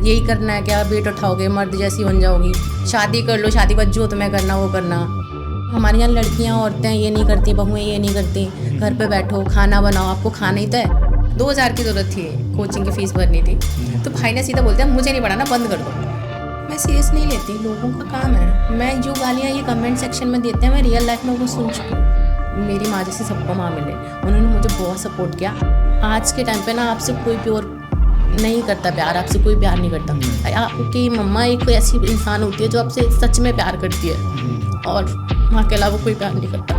यही करना है क्या, वेट उठाओगे, मर्द जैसी बन जाओगी, शादी कर लो, शादी बाद जो तुम्हें करना वो करना। हमारे यहाँ लड़कियाँ औरतें ये नहीं करती, बहुएं ये नहीं करती, घर पे बैठो खाना बनाओ, आपको खाना ही तो है। 2000 की ज़रूरत थी, कोचिंग की फ़ीस भरनी थी, तो भाई ने सीधा बोलते हैं मुझे नहीं पढ़ाना, बंद कर दो। मैं सीरियस नहीं लेती, लोगों का काम है। मैं जो गालियाँ ये कमेंट सेक्शन में देते हैं मैं रियल लाइफ में वो सुन चुकी हूँ। मेरी माँ जैसे सबको माँ मिले, उन्होंने मुझे बहुत सपोर्ट किया। आज के टाइम पे ना आपसे कोई प्योर नहीं करता प्यार, आपसे कोई प्यार नहीं करता। आपकी मम्मा एक कोई ऐसी इंसान होती है जो आपसे सच में प्यार करती है, और माँ के अलावा कोई प्यार नहीं करता।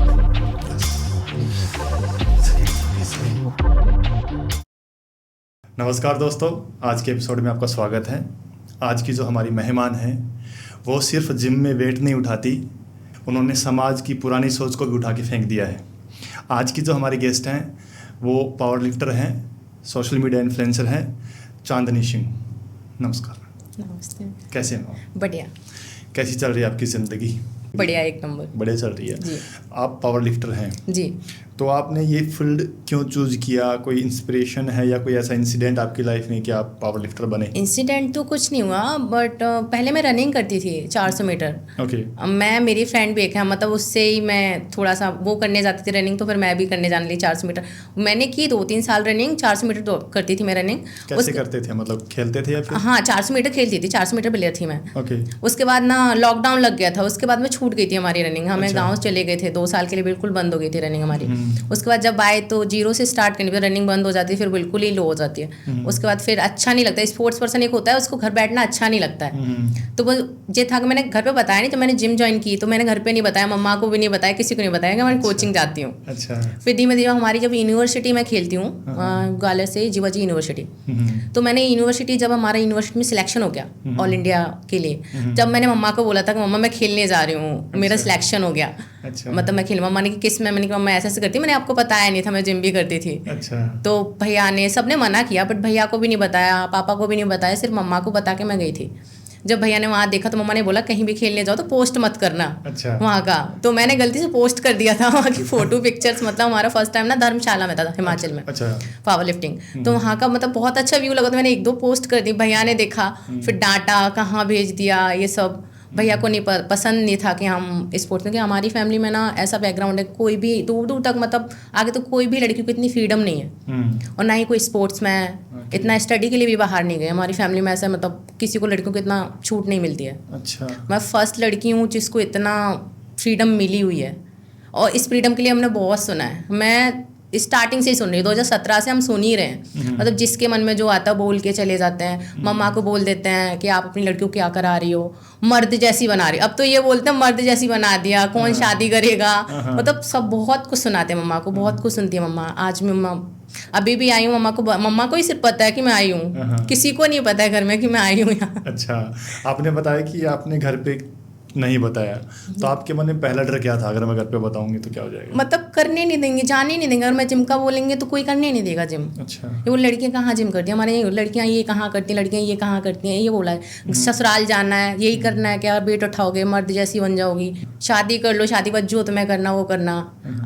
नमस्कार दोस्तों, आज के एपिसोड में आपका स्वागत है। आज की जो हमारी मेहमान हैं वो सिर्फ जिम में वेट नहीं उठाती, उन्होंने समाज की पुरानी सोच को भी उठा के फेंक दिया है। आज की जो हमारी गेस्ट हैं वो पावर लिफ्टर हैं, सोशल मीडिया इन्फ्लुएंसर हैं, चांदनी सिंह। नमस्कार। नमस्ते। कैसे हैं? बढ़िया। कैसी चल रही है आपकी ज़िंदगी? बढ़िया, एक नंबर। बढ़िया चल रही है जी। आप पावर लिफ्टर हैं जी। तो आपने ये फील्ड क्यों चूज़ किया? कोई इंस्पिरेशन है या कोई ऐसा इंसिडेंट आपकी लाइफ में कि आप पावर लिफ्टर बने? इंसिडेंट तो कुछ नहीं हुआ, बट पहले मैं रनिंग करती थी 400 मीटर। ओके। मैं, मेरी फ्रेंड भी एक है, मतलब उससे ही मैं थोड़ा सा वो करने जाती थी रनिंग, तो फिर मैं भी करने जाने लगी 400 मीटर। मैंने की 2-3 साल रनिंग, 400 मीटर करती थी मैं रनिंग। कैसे करते थे, मतलब खेलते थे या फिर? हाँ, 400 मीटर खेलती थी, 400 मीटर प्लेयर थी मैं। ओके। उसके बाद ना लॉकडाउन लग गया था, उसके बाद में छूट गई थी हमारी रनिंग। हमें अच्छा। गाँव चले गए थे, 2 साल के लिए बिल्कुल बंद हो गई थी रनिंग हमारी। उसके बाद जब आए तो जीरो से स्टार्ट करनी, फिर रनिंग बंद हो जाती है, फिर बिल्कुल ही लो हो जाती है। उसके बाद फिर अच्छा नहीं लगता। स्पोर्ट्स पर्सन एक होता है, उसको घर बैठना अच्छा नहीं लगता है। तो वो ये था कि मैंने घर पे बताया नहीं, तो मैंने जिम ज्वाइन की, तो मैंने घर पे नहीं बताया, मम्मा को भी नहीं बताया, किसी को नहीं बताया कि मैं कोचिंग जाती हूँ। अच्छा। फिर धीमे धीमे हमारी जब यूनिवर्सिटी में खेलती हूँ, ग्वालियर से जीवाजी यूनिवर्सिटी, तो मैंने यूनिवर्सिटी, जब हमारा यूनिवर्सिटी में सिलेक्शन हो गया ऑल इंडिया के लिए, जब मैंने मम्मा को बोला था कि मम्मा मैं खेलने जा रही हूँ, मेरा सिलेक्शन हो गया। अच्छा। मतलब मैं खेल, मम्मा ने कि किस में, मैंने कहा मम्मा ऐसे ऐसे करती, मैंने आपको बताया नहीं था, मैं जिम भी करती थी। अच्छा। तो भैया ने, सबने मना किया, बट भैया को भी नहीं बताया, पापा को भी नहीं बताया, सिर्फ मम्मा को बता के मैं गई थी। जब भैया ने वहाँ देखा तो मम्मा ने बोला कहीं भी खेलने जाओ तो पोस्ट मत करना। अच्छा। वहाँ का तो मैंने गलती से पोस्ट कर दिया था वहाँ की फोटो पिक्चर्स। मतलब हमारा फर्स्ट टाइम ना धर्मशाला में था, हिमाचल में। अच्छा। पावर लिफ्टिंग, तो वहाँ का मतलब बहुत अच्छा व्यू लगा, तो मैंने 1-2 पोस्ट कर दी। भैया ने देखा, फिर डांटा, कहाँ भेज दिया, ये सब। भैया को नहीं पसंद नहीं था कि हम स्पोर्ट्स में, कि हमारी फैमिली में ना ऐसा बैकग्राउंड है, कोई भी दूर दूर तक, मतलब आगे तो कोई भी लड़की को इतनी फ्रीडम नहीं है, और ना ही कोई स्पोर्ट्स में इतना स्टडी के लिए भी बाहर नहीं गए। हमारी फैमिली में ऐसा, मतलब किसी को लड़कियों को इतना छूट नहीं मिलती है। अच्छा। मैं फर्स्ट लड़की हूँ जिसको इतना फ्रीडम मिली हुई है, और इस फ्रीडम के लिए हमने बहुत सुना है। मैं स्टार्टिंग से ही सुन रही हूँ, 2017 से हम सुन ही रहे हैं। मतलब जिसके मन में जो आता है बोल के चले जाते हैं। मम्मा को बोल देते हैं कि आप अपनी लड़कियों को क्या करा रही हो, मर्द जैसी बना रही हो। अब तो ये बोलते हैं मर्द जैसी बना दिया, कौन शादी करेगा। मतलब सब बहुत कुछ सुनाते हैं मम्मा को, बहुत कुछ सुनती है मम्मा। आज मम्मा अभी भी आई हूँ, मम्मा को ही सिर्फ पता है कि मैं आई हूँ, किसी को नहीं पता है घर में कि मैं आई हूँ यहाँ। अच्छा। आपने बताया कि आपने घर पे नहीं बताया, तो आपके मन में पहला डर क्या था, अगर मैं घर पे बताऊंगी तो क्या हो जाएगा? मतलब करने नहीं देंगे, जाने नहीं देंगे। अगर मैं जिम का बोलेंगे तो कोई करने नहीं देगा जिम। अच्छा। ये वो लड़कियां कहाँ जिम करती हैं, हमारे यहाँ लड़कियां ये कहाँ करती हैं, लड़कियां ये कहाँ करती हैं, ये बोला है। ससुराल जाना है, यही करना है क्या, वेट उठाओगे, मर्द जैसी बन जाओगी, शादी कर लो, शादी बाद जो तुम्हें करना वो करना,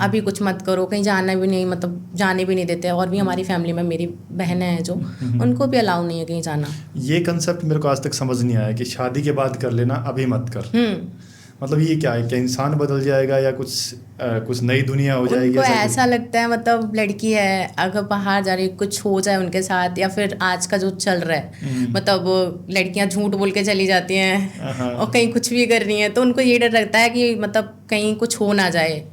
अभी कुछ मत करो, कहीं जाना भी नहीं, मतलब जाने भी नहीं देते। और भी हमारी फैमिली में मेरी बहनें हैं जो, उनको भी अलाउ नहीं है कहीं जाना। ये कंसेप्ट मेरे को आज तक समझ नहीं आया कि शादी के बाद कर लेना, अभी मत कर। मतलब ये क्या है, क्या इंसान बदल जाएगा या कुछ नई दुनिया हो जाएगी? उनको ऐसा लगता है, मतलब लड़की है अगर बाहर जा रही, कुछ हो जाए उनके साथ, या फिर आज का जो चल रहा है, मतलब लड़कियां झूठ बोल के चली जाती हैं और कहीं कुछ भी कर रही हैं, तो उनको ये डर लगता है कि मतलब कहीं कुछ हो ना जाए,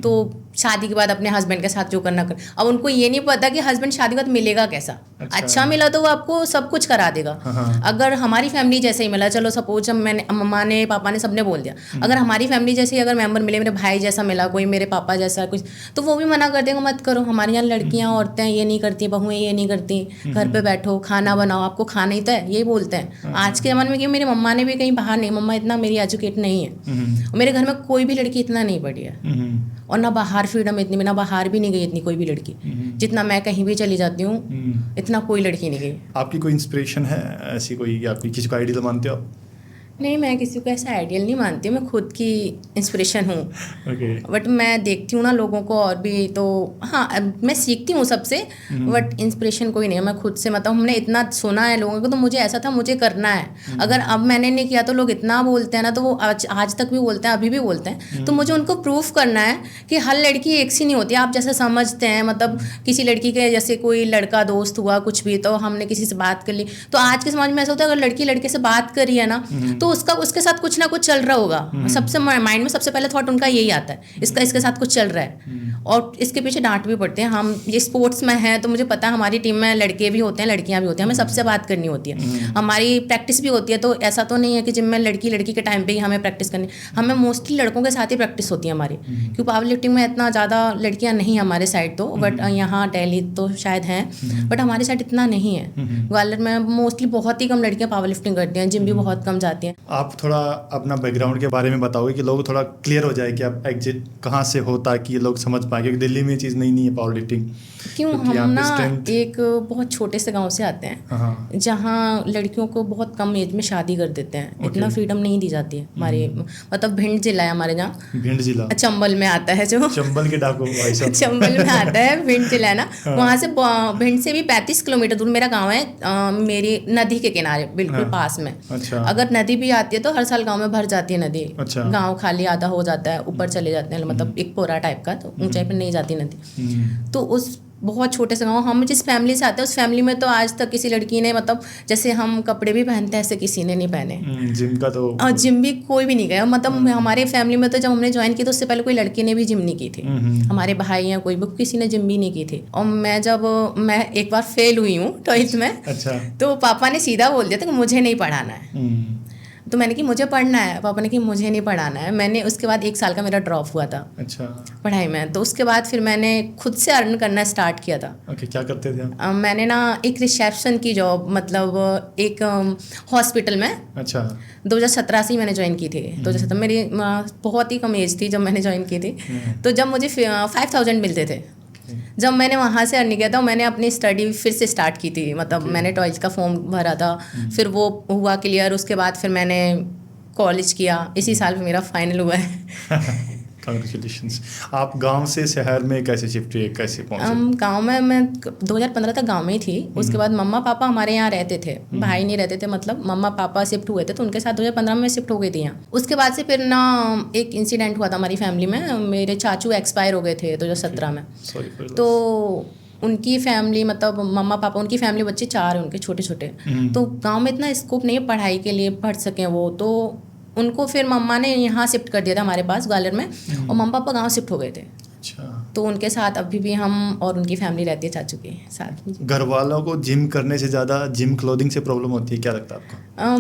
तो शादी के बाद अपने हस्बैंड के साथ जो करना कर। अब उनको ये नहीं पता कि हस्बैंड शादी के बाद मिलेगा कैसा। अच्छा मिला तो वो आपको सब कुछ करा देगा। अगर हमारी फैमिली जैसे ही मिला, चलो सपोज मैंने, मम्मा ने, पापा ने, सबने बोल दिया, अगर हमारी फैमिली जैसे ही अगर मेंबर मिले, मेरे भाई जैसा मिला कोई, मेरे पापा जैसा कुछ, तो वो भी मना कर देंगे मत करो। हमारे यहाँ लड़कियाँ औरतें ये नहीं करती, बहुएं ये नहीं करती, घर पे बैठो खाना बनाओ, आपको खाना ही तो है, ये बोलते हैं आज के ज़माने में। कि मेरी मम्मा ने भी कहीं बाहर नहीं, मम्मा इतना मेरी एजुकेट नहीं है, मेरे घर में कोई भी लड़की इतना नहीं पढ़ी है, और ना बाहर फ्रीडम इतनी, ना बाहर भी नहीं गई इतनी कोई भी लड़की, जितना मैं कहीं भी चली जाती हूँ, इतना कोई लड़की नहीं गई। आपकी कोई इंस्पिरेशन है ऐसी कोई, या आपकी किसी को आइडियल मानते हो आप? नहीं, मैं किसी को ऐसा आइडियल नहीं मानती, मैं खुद की इंस्पिरेशन हूँ। बट मैं देखती हूँ ना लोगों को और भी, तो हाँ मैं सीखती हूँ सबसे, बट इंस्पिरेशन कोई नहीं है। मैं खुद से मतलब हमने इतना सुना है लोगों को, तो मुझे ऐसा था मुझे करना है। अगर अब मैंने नहीं किया तो लोग इतना बोलते हैं ना, तो वो आज तक भी बोलते हैं, अभी भी बोलते हैं। तो मुझे उनको प्रूफ करना है कि हर लड़की एक सी नहीं होती। आप जैसे समझते हैं, मतलब किसी लड़की के जैसे कोई लड़का दोस्त हुआ कुछ भी, तो हमने किसी से बात कर ली, तो आज के समाज में ऐसा होता है अगर लड़की लड़के से बात कर रही है ना, तो उसके साथ कुछ ना कुछ चल रहा होगा। सबसे माइंड में सबसे पहले थॉट उनका यही आता है, इसके साथ कुछ चल रहा है, और इसके पीछे डांट भी पड़ते हैं। हम ये स्पोर्ट्स में हैं तो मुझे पता है हमारी टीम में लड़के भी होते हैं लड़कियां भी होती हैं, हमें सबसे बात करनी होती है, हमारी प्रैक्टिस भी होती है। तो ऐसा तो नहीं है कि जिम में लड़की के टाइम पे ही हमें प्रैक्टिस करनी, हमें मोस्टली लड़कों के साथ ही प्रैक्टिस होती है हमारी, क्योंकि पावर लिफ्टिंग में इतना ज़्यादा लड़कियाँ नहीं हमारे साइड तो, बट यहाँ दिल्ली तो शायद हैं, बट हमारे साइड इतना नहीं है। ग्वालियर में मोस्टली बहुत ही कम लड़कियाँ पावर लिफ्टिंग करती हैं, जिम भी बहुत कम जाती हैं। आप थोड़ा अपना बैकग्राउंड के बारे में बताओगे कि लोग थोड़ा क्लियर हो जाए कि आप एग्जिट कहाँ से हो, ताकि लोग समझ पाए, क्योंकि दिल्ली में ये चीज़ नहीं है पावर लिफ्टिंग। क्यों, हम ना एक बहुत छोटे से गांव से आते हैं जहाँ लड़कियों को बहुत कम एज में शादी कर देते हैं, इतना फ्रीडम नहीं दी जाती है हमारे, मतलब भिंड जिला है हमारे जहाँ, भिंड जिला चंबल में आता है, जो चंबल के डाकू चंबल में आता है, भिंड जिला है ना, वहाँ से भिंड से भी 35 किलोमीटर दूर मेरा गाँव है, मेरी नदी के किनारे बिल्कुल पास में। अगर नदी भी आती है तो हर साल गाँव में भर जाती है नदी, गाँव खाली आधा हो जाता है, ऊपर चले जाते हैं, मतलब एक पोरा टाइप का, तो ऊंचाई पर नहीं जाती नदी। तो उस बहुत छोटे से गाँव, हम जिस फैमिली से आते हैं उस फैमिली में तो आज तक किसी लड़की ने, मतलब जैसे हम कपड़े भी पहनते हैं ऐसे किसी ने नहीं पहने, जिम का तो, और जिम भी कोई भी नहीं गया। मतलब हमारे फैमिली में तो जब हमने ज्वाइन की तो उससे पहले कोई लड़की ने भी जिम नहीं की थी, हमारे भाई या कोई भी किसी ने जिम भी नहीं की थी। और मैं एक बार फेल हुई हूँ 12th में, तो पापा ने सीधा बोल दिया था कि मुझे नहीं पढ़ाना है। तो मैंने कि मुझे पढ़ना है, पापा ने कि मुझे नहीं पढ़ाना है। मैंने उसके बाद 1 साल का मेरा ड्रॉप हुआ था पढ़ाई में, तो उसके बाद फिर मैंने खुद से अर्न करना स्टार्ट किया था। क्या करते थे आप? मैंने ना एक रिसेप्शन की जॉब, मतलब एक हॉस्पिटल में, 2017 से ही मैंने ज्वाइन की थी। 2017 मेरी बहुत ही कम एज थी जब मैंने ज्वाइन की थी, तो जब मुझे 5000 मिलते थे, जब मैंने वहाँ से अर्न किया था, मैंने अपनी स्टडी फिर से स्टार्ट की थी। मतलब मैंने 12th का फॉर्म भरा था, फिर वो हुआ क्लियर, उसके बाद फिर मैंने कॉलेज किया, इसी साल मेरा फाइनल हुआ है। कांग्रेचुलेशंस। आप गांव से शहर में कैसे शिफ्ट हुए, कैसे पहुंचे? गांव में मैं 2015 तक गांव में ही थी। उसके बाद मम्मा पापा हमारे यहाँ रहते थे, भाई नहीं रहते थे, मतलब मम्मा पापा शिफ्ट हुए थे, तो उनके साथ 2015 में शिफ्ट हो गई थी यहाँ। उसके बाद से फिर ना एक इंसिडेंट हुआ था हमारी फैमिली में, मेरे चाचू एक्सपायर हो गए थे 2017 में। तो उनकी फैमिली, मतलब मम्मा पापा, उनकी फैमिली बच्चे 4 हैं उनके छोटे छोटे, तो गाँव में इतना स्कोप नहीं है पढ़ाई के लिए, पढ़ सकें वो, तो उनको फिर मम्मा ने यहाँ शिफ्ट कर दिया था हमारे पास ग्वालियर में, और मम्मा पापा गांव शिफ्ट हो गए थे। तो उनके साथ अभी भी हम और उनकी फैमिली रहती है चाचू के साथ। घर वालों को जिम करने से ज़्यादा जिम क्लोथिंग से प्रॉब्लम होती है, क्या लगता है आपको?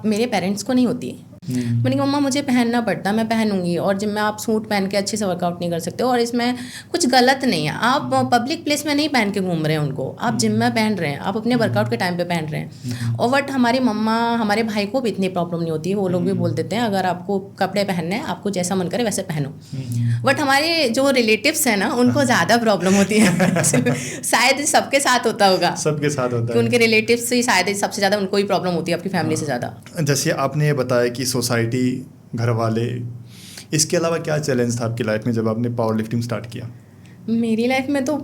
मेरे पेरेंट्स को नहीं होती। मैंने कहा मम्मा मुझे पहनना पड़ता, मैं पहनूंगी, और जिम में आप सूट पहन के अच्छे से वर्कआउट नहीं कर सकते, और इसमें कुछ गलत नहीं है। आप पब्लिक प्लेस में नहीं पहन के घूम रहे हैं उनको, आप जिम में पहन रहे हैं, आप अपने वर्कआउट के टाइम पे पहन रहे हैं। और बट हमारी मम्मा, हमारे भाई को भी इतनी प्रॉब्लम नहीं होती है, वो लोग भी बोल देते हैं अगर आपको कपड़े पहनने हैं, आपको जैसा मन करे वैसे पहनो। बट हमारे जो रिलेटिव्स हैं ना, उनको ज़्यादा प्रॉब्लम होती है। शायद सबके साथ होता होगा, सबके साथ होता है, उनके रिलेटिव्स से शायद सबसे ज़्यादा उनको ही प्रॉब्लम होती है आपकी फैमिली से ज़्यादा। जैसे आपने ये बताया कि सोसाइटी, घर वाले, इसके अलावा क्या चैलेंज था आपकी लाइफ में जब आपने पावर लिफ्टिंग स्टार्ट किया? मेरी लाइफ में तो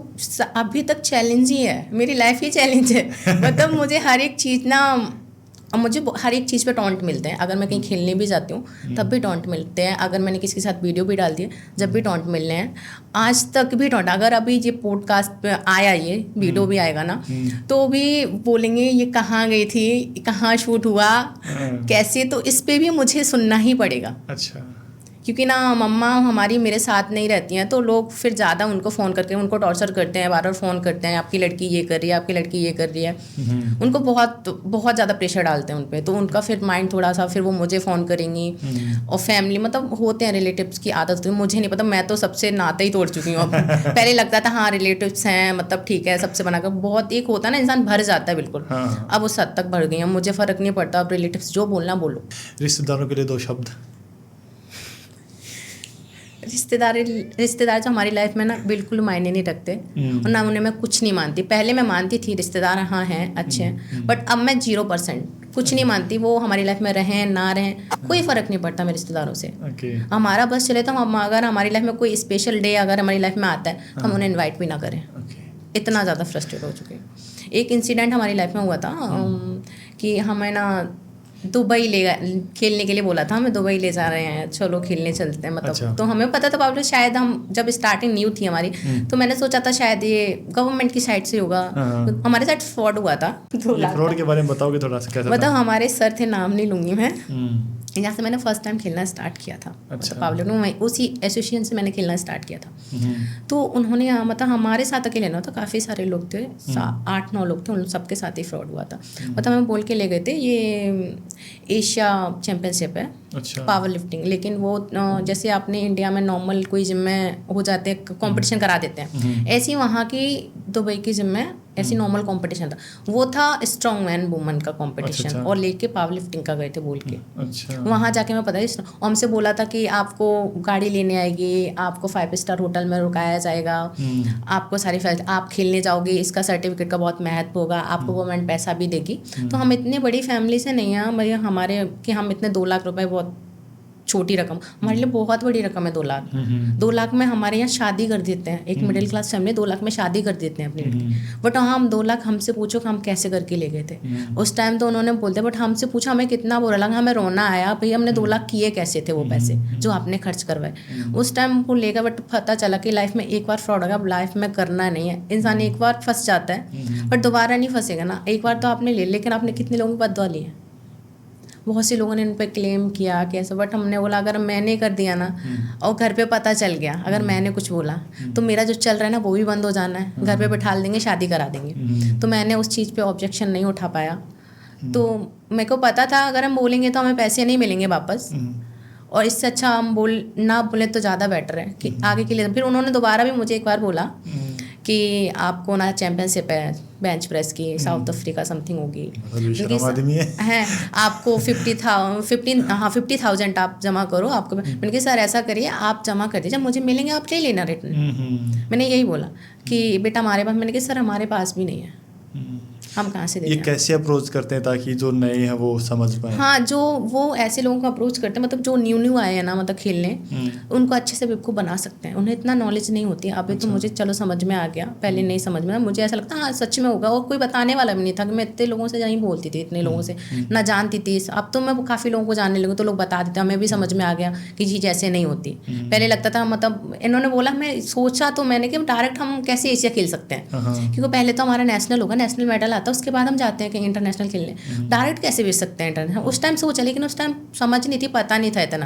अभी तक चैलेंज ही है, मेरी लाइफ ही चैलेंज है। मतलब मुझे हर एक चीज़ ना, मुझे हर एक चीज़ पे टॉन्ट मिलते हैं। अगर मैं कहीं खेलने भी जाती हूँ तब भी टॉन्ट मिलते हैं, अगर मैंने किसी के साथ वीडियो भी डाल दी है जब भी टॉन्ट मिलने हैं, आज तक भी टॉन्ट। अगर अभी ये पॉडकास्ट पे आया, ये वीडियो भी आएगा ना, तो भी बोलेंगे ये कहाँ गई थी, कहाँ शूट हुआ, कैसे, तो इस पे भी मुझे सुनना ही पड़ेगा। अच्छा। क्योंकि ना मम्मा हमारी मेरे साथ नहीं रहती हैं, तो लोग फिर ज़्यादा उनको फ़ोन करके उनको टॉर्चर करते हैं, बार बार फ़ोन करते हैं, आपकी लड़की ये कर रही है, आपकी लड़की ये कर रही है। उनको बहुत ज़्यादा प्रेशर डालते हैं उन पर, तो उनका फिर माइंड थोड़ा सा, फिर वो मुझे फ़ोन करेंगी। और फैमिली, मतलब होते हैं रिलेटिव्स की आदत होती है, मुझे नहीं पता, मैं तो सबसे नाता ही तोड़ चुकी हूँ अब। पहले लगता था हाँ रिलेटिव्स हैं, मतलब ठीक है, सबसे बनाकर बहुत एक होता है ना, इंसान भर जाता है बिल्कुल। अब उस हद तक भर गई हैं, मुझे फ़र्क नहीं पड़ता, अब रिलेटिव्स जो बोलना बोलो। रिश्तेदारों के लिए 2 शब्द? रिश्तेदार जो हमारी लाइफ में ना बिल्कुल मायने नहीं रखते, और ना उन्हें मैं कुछ नहीं मानती। पहले मैं मानती थी रिश्तेदार हाँ हैं, अच्छे हैं, बट अब मैं 0% कुछ नहीं मानती, वो हमारी लाइफ में रहें ना रहें कोई फ़र्क नहीं पड़ता मेरे रिश्तेदारों से। हमारा बस चले तो हम अगर हमारी लाइफ में कोई स्पेशल डे अगर हमारी लाइफ में आता है हम उन्हें इन्वाइट भी ना करें। इतना ज़्यादा फ्रस्ट्रेट हो चुके हैं। एक इंसिडेंट हमारी लाइफ में हुआ था कि हमें ना दुबई ले खेलने के लिए बोला था, हमें दुबई ले जा रहे हैं, चलो खेलने चलते हैं मतलब। अच्छा। तो हमें पता था पाब्लो शायद हम जब स्टार्टिंग न्यू थी हमारी, तो मैंने सोचा था शायद ये गवर्नमेंट की साइड से होगा। तो हमारे साथ फ्रॉड हुआ था। फ्रॉड के बारे में बताओगे थोड़ा सा कैसा? मतलब हमारे सर थे, नाम नहीं लूंगी मैं, यहाँ से मैंने फर्स्ट टाइम खेलना स्टार्ट किया था। अच्छा। पाब्लो में उसी एसोसिएशन से मैंने खेलना स्टार्ट किया था। तो उन्होंने मतलब हमारे साथ अकेले ना, तो काफ़ी सारे लोग थे, 8-9 लोग थे, उन सबके साथ ही फ्रॉड हुआ था। मतलब हमें बोल के ले गए थे ये एशिया चैम्पियनशिप है। अच्छा। पावर लिफ्टिंग, लेकिन वो जैसे आपने इंडिया में नॉर्मल कोई जिम में हो जाते हैं कंपटीशन करा देते हैं, ऐसी वहाँ की दुबई की जिम में ऐसी नॉर्मल कंपटीशन था। वो था स्ट्रॉन्ग मैन वुमन का कंपटीशन। अच्छा। और लेके पावर लिफ्टिंग का गए थे बोल के। अच्छा। वहाँ जाके मैं पता है और हमसे बोला था कि आपको गाड़ी लेने आएगी, आपको 5 स्टार होटल में रुकाया जाएगा, आपको सारी आप खेलने जाओगे, इसका सर्टिफिकेट का बहुत महत्व होगा, आपको गवर्नमेंट पैसा भी देगी। तो हम इतनी बड़ी फैमिली से नहीं है हमारे कि हम इतने 2 लाख रुपए बहुत छोटी रकम, हमारे लिए बहुत बड़ी रकम है 2 लाख। 2 लाख में हमारे यहाँ शादी कर देते हैं, एक मिडिल क्लास फैमिली 2 लाख में शादी कर देते हैं अपनी लड़की। बट हम 2 लाख, हमसे पूछो कि हम कैसे करके ले गए थे उस टाइम। तो उन्होंने बोलते, बट हमसे पूछा हमें कितना बुरा लगा, हमें रोना आया, भाई हमने 2 लाख किए कैसे थे वो पैसे जो आपने खर्च करवाए उस टाइम वो लेगा। बट पता चला कि लाइफ में एक बार फ्रॉड होगा, लाइफ में करना नहीं है। इंसान एक बार फंस जाता है बट दोबारा नहीं फंसेगा ना। एक बार तो आपने ले, लेकिन आपने कितने लोगों की बददुआ ली है। बहुत से लोगों ने इन पर क्लेम किया कैसे, बट हमने बोला अगर मैंने कर दिया ना और घर पे पता चल गया, अगर मैंने कुछ बोला तो मेरा जो चल रहा है ना वो भी बंद हो जाना है, घर पे बैठा देंगे, शादी करा देंगे। तो मैंने उस चीज़ पे ऑब्जेक्शन नहीं उठा पाया। तो मेरे को पता था अगर हम बोलेंगे तो हमें पैसे नहीं मिलेंगे वापस, और इससे अच्छा हम ना बोले तो ज़्यादा बेटर है कि आगे के लिए। फिर उन्होंने दोबारा भी मुझे एक बार बोला कि आपको ना चैम्पियनशिप है बेंच प्रेस की, साउथ अफ्रीका समथिंग होगी, है आपको 50,000 आप जमा करो। आपको मैंने कहा सर ऐसा करिए आप जमा कर दीजिए, मुझे मिलेंगे आप ले लेना रिटर्न। मैंने यही बोला कि बेटा हमारे पास, मैंने कहा सर हमारे पास भी नहीं है, हम कहाँ से दें। ये कैसे अप्रोच करते हैं ताकि जो नए हैं वो समझ पाए? हाँ, जो वो ऐसे लोगों को अप्रोच करते हैं, मतलब जो न्यू आए हैं ना, मतलब खेलने, उनको अच्छे से बेवकूफ़ बना सकते हैं। उन्हें इतना नॉलेज नहीं होती। अभी तो मुझे चलो समझ में आ गया, पहले नहीं समझ में। मुझे ऐसा लगता हाँ सच में होगा, और कोई बताने वाला भी नहीं था कि मैं इतने लोगों से नहीं बोलती थी, इतने लोगों से ना जानती थी। अब तो मैं काफ़ी लोगों को जानने लगी, तो लोग बता देते, हमें भी समझ में आ गया कि चीज़ ऐसे नहीं होती। पहले लगता था, मतलब इन्होंने बोला, मैं सोचा तो मैंने कि डायरेक्ट हम कैसे एशिया खेल सकते हैं, क्योंकि पहले तो हमारा नेशनल होगा, नेशनल मेडल आता है, उसके बाद हम जाते हैं कि इंटरनेशनल खेलने। डायरेक्ट कैसे भेज सकते हैं इंटरनेशनल? उस टाइम सोचा, लेकिन उस टाइम समझ नहीं थी, पता नहीं था इतना,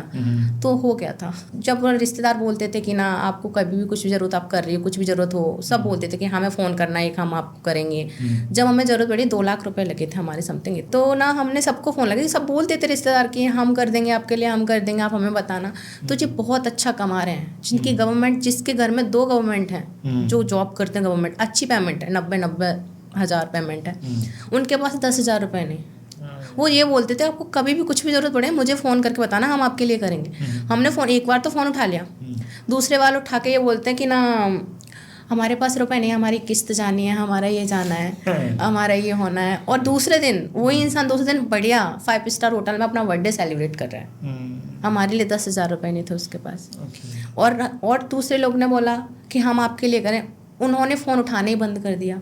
तो हो गया था। जब रिश्तेदार बोलते थे कि ना आपको कभी भी कुछ भी जरूरत आप कर रही हो, कुछ भी जरूरत हो, सब बोलते थे कि हमें फ़ोन करना है, हम आपको करेंगे। जब हमें ज़रूरत पड़ी 2 लाख रुपए लगे थे हमारे समथिंग, तो ना हमने सबको फ़ोन लगे, सब बोलते थे रिश्तेदार कि हम कर देंगे आपके लिए, हम कर देंगे, आप हमें बताना। तो जी बहुत अच्छा कमा रहे हैं, जिनकी गवर्नमेंट, जिसके घर में 2 गवर्नमेंट हैं जो जॉब करते हैं, गवर्नमेंट अच्छी पेमेंट है, 90 हज़ार पेमेंट है, उनके पास 10,000 रुपये नहीं। वो ये बोलते थे आपको कभी भी कुछ भी ज़रूरत पड़े मुझे फ़ोन करके बताना, हम आपके लिए करेंगे। हमने फ़ोन एक बार तो फ़ोन उठा लिया, दूसरे बार उठा के ये बोलते हैं कि ना हमारे पास रुपए नहीं, हमारी किस्त जानी है, हमारा ये जाना है, हमारा ये होना है। और दूसरे दिन वही इंसान दूसरे दिन बढ़िया 5 स्टार होटल में अपना बर्थडे सेलिब्रेट कर रहा है। हमारे लिए 10,000 रुपये नहीं थे उसके पास। और दूसरे लोग ने बोला कि हम आपके लिए करें, उन्होंने फ़ोन उठाने ही बंद कर दिया।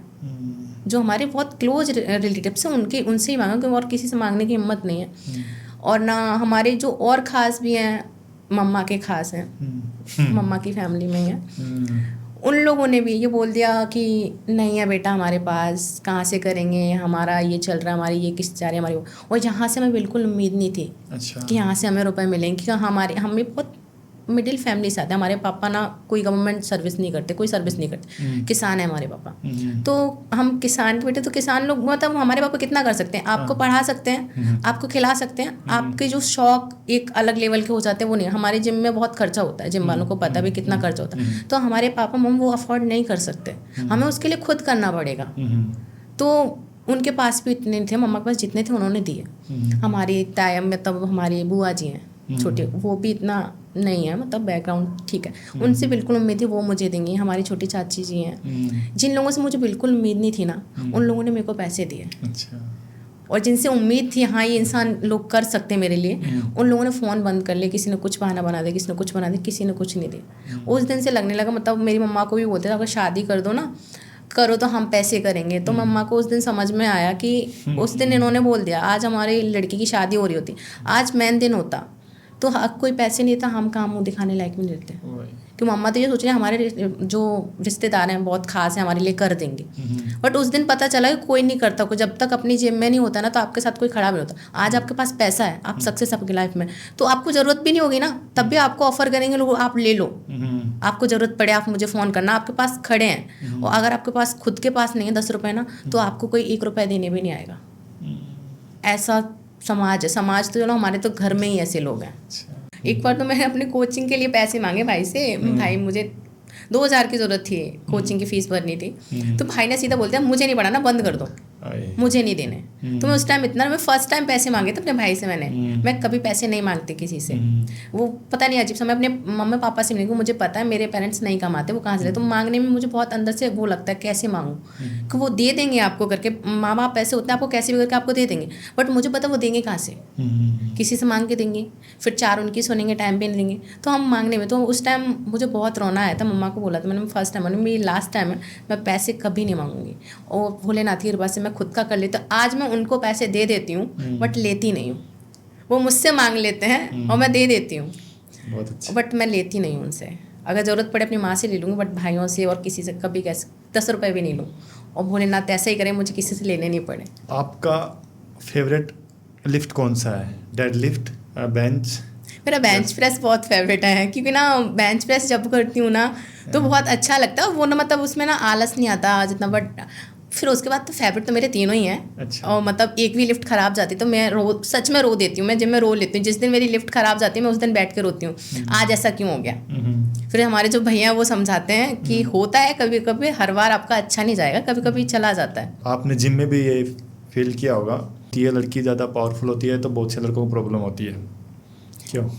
जो हमारे बहुत क्लोज रिलेटिव्स हैं उनसे ही मांगा, क्योंकि और किसी से मांगने की हिम्मत नहीं है। और ना हमारे जो और ख़ास भी हैं, मम्मा के ख़ास हैं, मम्मा की फैमिली में ही हैं, उन लोगों ने भी ये बोल दिया कि नहीं है बेटा हमारे पास, कहाँ से करेंगे, हमारा ये चल रहा है, हमारी ये किस्त जा रही है, हमारी वो। और यहाँ से हमें बिल्कुल उम्मीद नहीं थी कि यहाँ से हमें रुपए मिलेंगे, क्योंकि हमें बहुत मिडिल फैमिली से आते हैं। हमारे पापा ना कोई गवर्नमेंट सर्विस नहीं करते, कोई सर्विस नहीं करते, किसान है हमारे पापा। तो हम किसान के बेटे, तो किसान लोग, मतलब हमारे पापा कितना कर सकते हैं, आपको पढ़ा सकते हैं, आपको खिला सकते हैं, आपके जो शौक एक अलग लेवल के हो जाते हैं वो नहीं। हमारे जिम में बहुत खर्चा होता है, जिम वालों को पता भी कितना खर्चा होता है। तो हमारे पापा मम्मी वो अफोर्ड नहीं कर सकते, हमें उसके लिए खुद करना पड़ेगा। तो उनके पास भी इतने थे, मम्मा के पास जितने थे उन्होंने दिए। हमारी ताया, मतलब हमारी बुआ जी हैं छोटे, वो भी इतना नहीं है, मतलब बैकग्राउंड ठीक है, उनसे बिल्कुल उम्मीद थी वो मुझे देंगी। हमारी छोटी चाची जी हैं, जिन लोगों से मुझे बिल्कुल उम्मीद नहीं थी ना, उन लोगों ने मेरे को पैसे दिए। और जिनसे उम्मीद थी हाँ ये इंसान लोग कर सकते हैं मेरे लिए, उन लोगों ने फ़ोन बंद कर लिया। किसी ने कुछ बहाना बना दिया, किसी ने कुछ बना दिया, किसी ने कुछ नहीं दिया। उस दिन से लगने लगा, मतलब मेरी मम्मा को भी बोलते थे अगर शादी कर दो ना, करो तो हम पैसे करेंगे। तो मम्मा को उस दिन समझ में आया कि उस दिन इन्होंने बोल दिया आज हमारी लड़की की शादी हो रही होती, आज मेन दिन होता तो कोई पैसे नहीं था, हम काम मुँह दिखाने लायक भी नहीं रहते। कि मम्मा तो ये सोच रहे हैं हमारे जो रिश्तेदार हैं बहुत खास हैं हमारे लिए कर देंगे। बट उस दिन पता चला कि कोई नहीं करता कुछ, जब तक अपनी जेब में नहीं होता ना तो आपके साथ कोई खड़ा भी नहीं होता। आज आपके पास पैसा है, आप सक्सेस आपकी लाइफ में, तो आपको ज़रूरत भी नहीं होगी ना, तब भी आपको ऑफर करेंगे लोग, आप ले लो, आपको ज़रूरत पड़े आप मुझे फ़ोन करना, आपके पास खड़े हैं। और अगर आपके पास खुद के पास नहीं है 10 रुपये ना, तो आपको कोई 1 रुपया देने भी नहीं आएगा। ऐसा समाज है। समाज तो चलो हमारे तो घर में ही ऐसे लोग हैं। एक बार तो मैंने अपने कोचिंग के लिए पैसे मांगे भाई से, भाई मुझे 2000 की ज़रूरत थी, कोचिंग की फ़ीस भरनी थी। तो भाई ने सीधा बोलते हैं मुझे नहीं पढ़ाना, बंद कर दो, मुझे नहीं देने। तो मैं उस टाइम मैं फर्स्ट टाइम पैसे मांगे थे अपने भाई से। मैं कभी पैसे नहीं मांगती किसी से। वो पता नहीं अजीब सा, मैं अपने मम्मी पापा से मिली, मुझे पता है मेरे पेरेंट्स नहीं कमाते, वो कहाँ से, तो मांगने में मुझे बहुत अंदर से वो लगता है कैसे मांगूँ, कि वो दे देंगे आपको करके, माँ बाप पैसे होते हैं आपको कैसे भी करके आपको दे देंगे, बट मुझे पता वो देंगे कहाँ से, किसी से मांग के देंगे, फिर 4 उनकी सुनेंगे, टाइम भी नहीं देंगे। तो हम मांगने में, तो उस टाइम मुझे बहुत रोना आया था। मम्मा को बोला था मैंने, फर्स्ट टाइम, मेरी लास्ट टाइम है, मैं पैसे कभी नहीं मांगूंगी, और भोलेनाथ की कृपा से मैं खुद का कर लेती हूँ। आज मैं उनको पैसे दे देती हूँ बट लेती नहीं हूँ, वो मुझसे मांग लेते हैं और मैं दे देती हूँ, बहुत अच्छा। बट मैं लेती नहीं हूँ उनसे। अगर ज़रूरत पड़े अपनी माँ से ले लूँगी, बट भाइयों से और किसी से कभी कैसे 10 रुपये भी नहीं लूँ। और भोलेनाथ ऐसा ही करें मुझे किसी से लेने नहीं पड़े। आपका फेवरेट लिफ्ट कौन सा है? Dead lift, bench? मेरा बेंच प्रेस बहुत फेवरेट है, क्योंकि ना बेंच प्रेस जब करती हूँ ना तो बहुत अच्छा लगता है वो ना, मतलब उसमें ना आलस नहीं आता जितना। बट फिर उसके बाद तो फेवरेट तो मेरे तीनों ही हैं। अच्छा। और मतलब एक भी लिफ्ट ख़राब जाती तो मैं सच में रो देती हूँ। मैं जिम में रो लेती हूँ, जिस दिन मेरी लिफ्ट ख़राब जाती है मैं उस दिन बैठ के रोती हूँ, आज ऐसा क्यों हो गया। फिर हमारे जो भैया वो समझाते हैं कि होता है कभी कभी, हर बार आपका अच्छा नहीं जाएगा, कभी कभी चला जाता है। आपने जिम में भी ये फील किया होगा कि ये लड़की ज़्यादा पावरफुल होती है तो बहुत से लड़कों को प्रॉब्लम होती है, क्यों?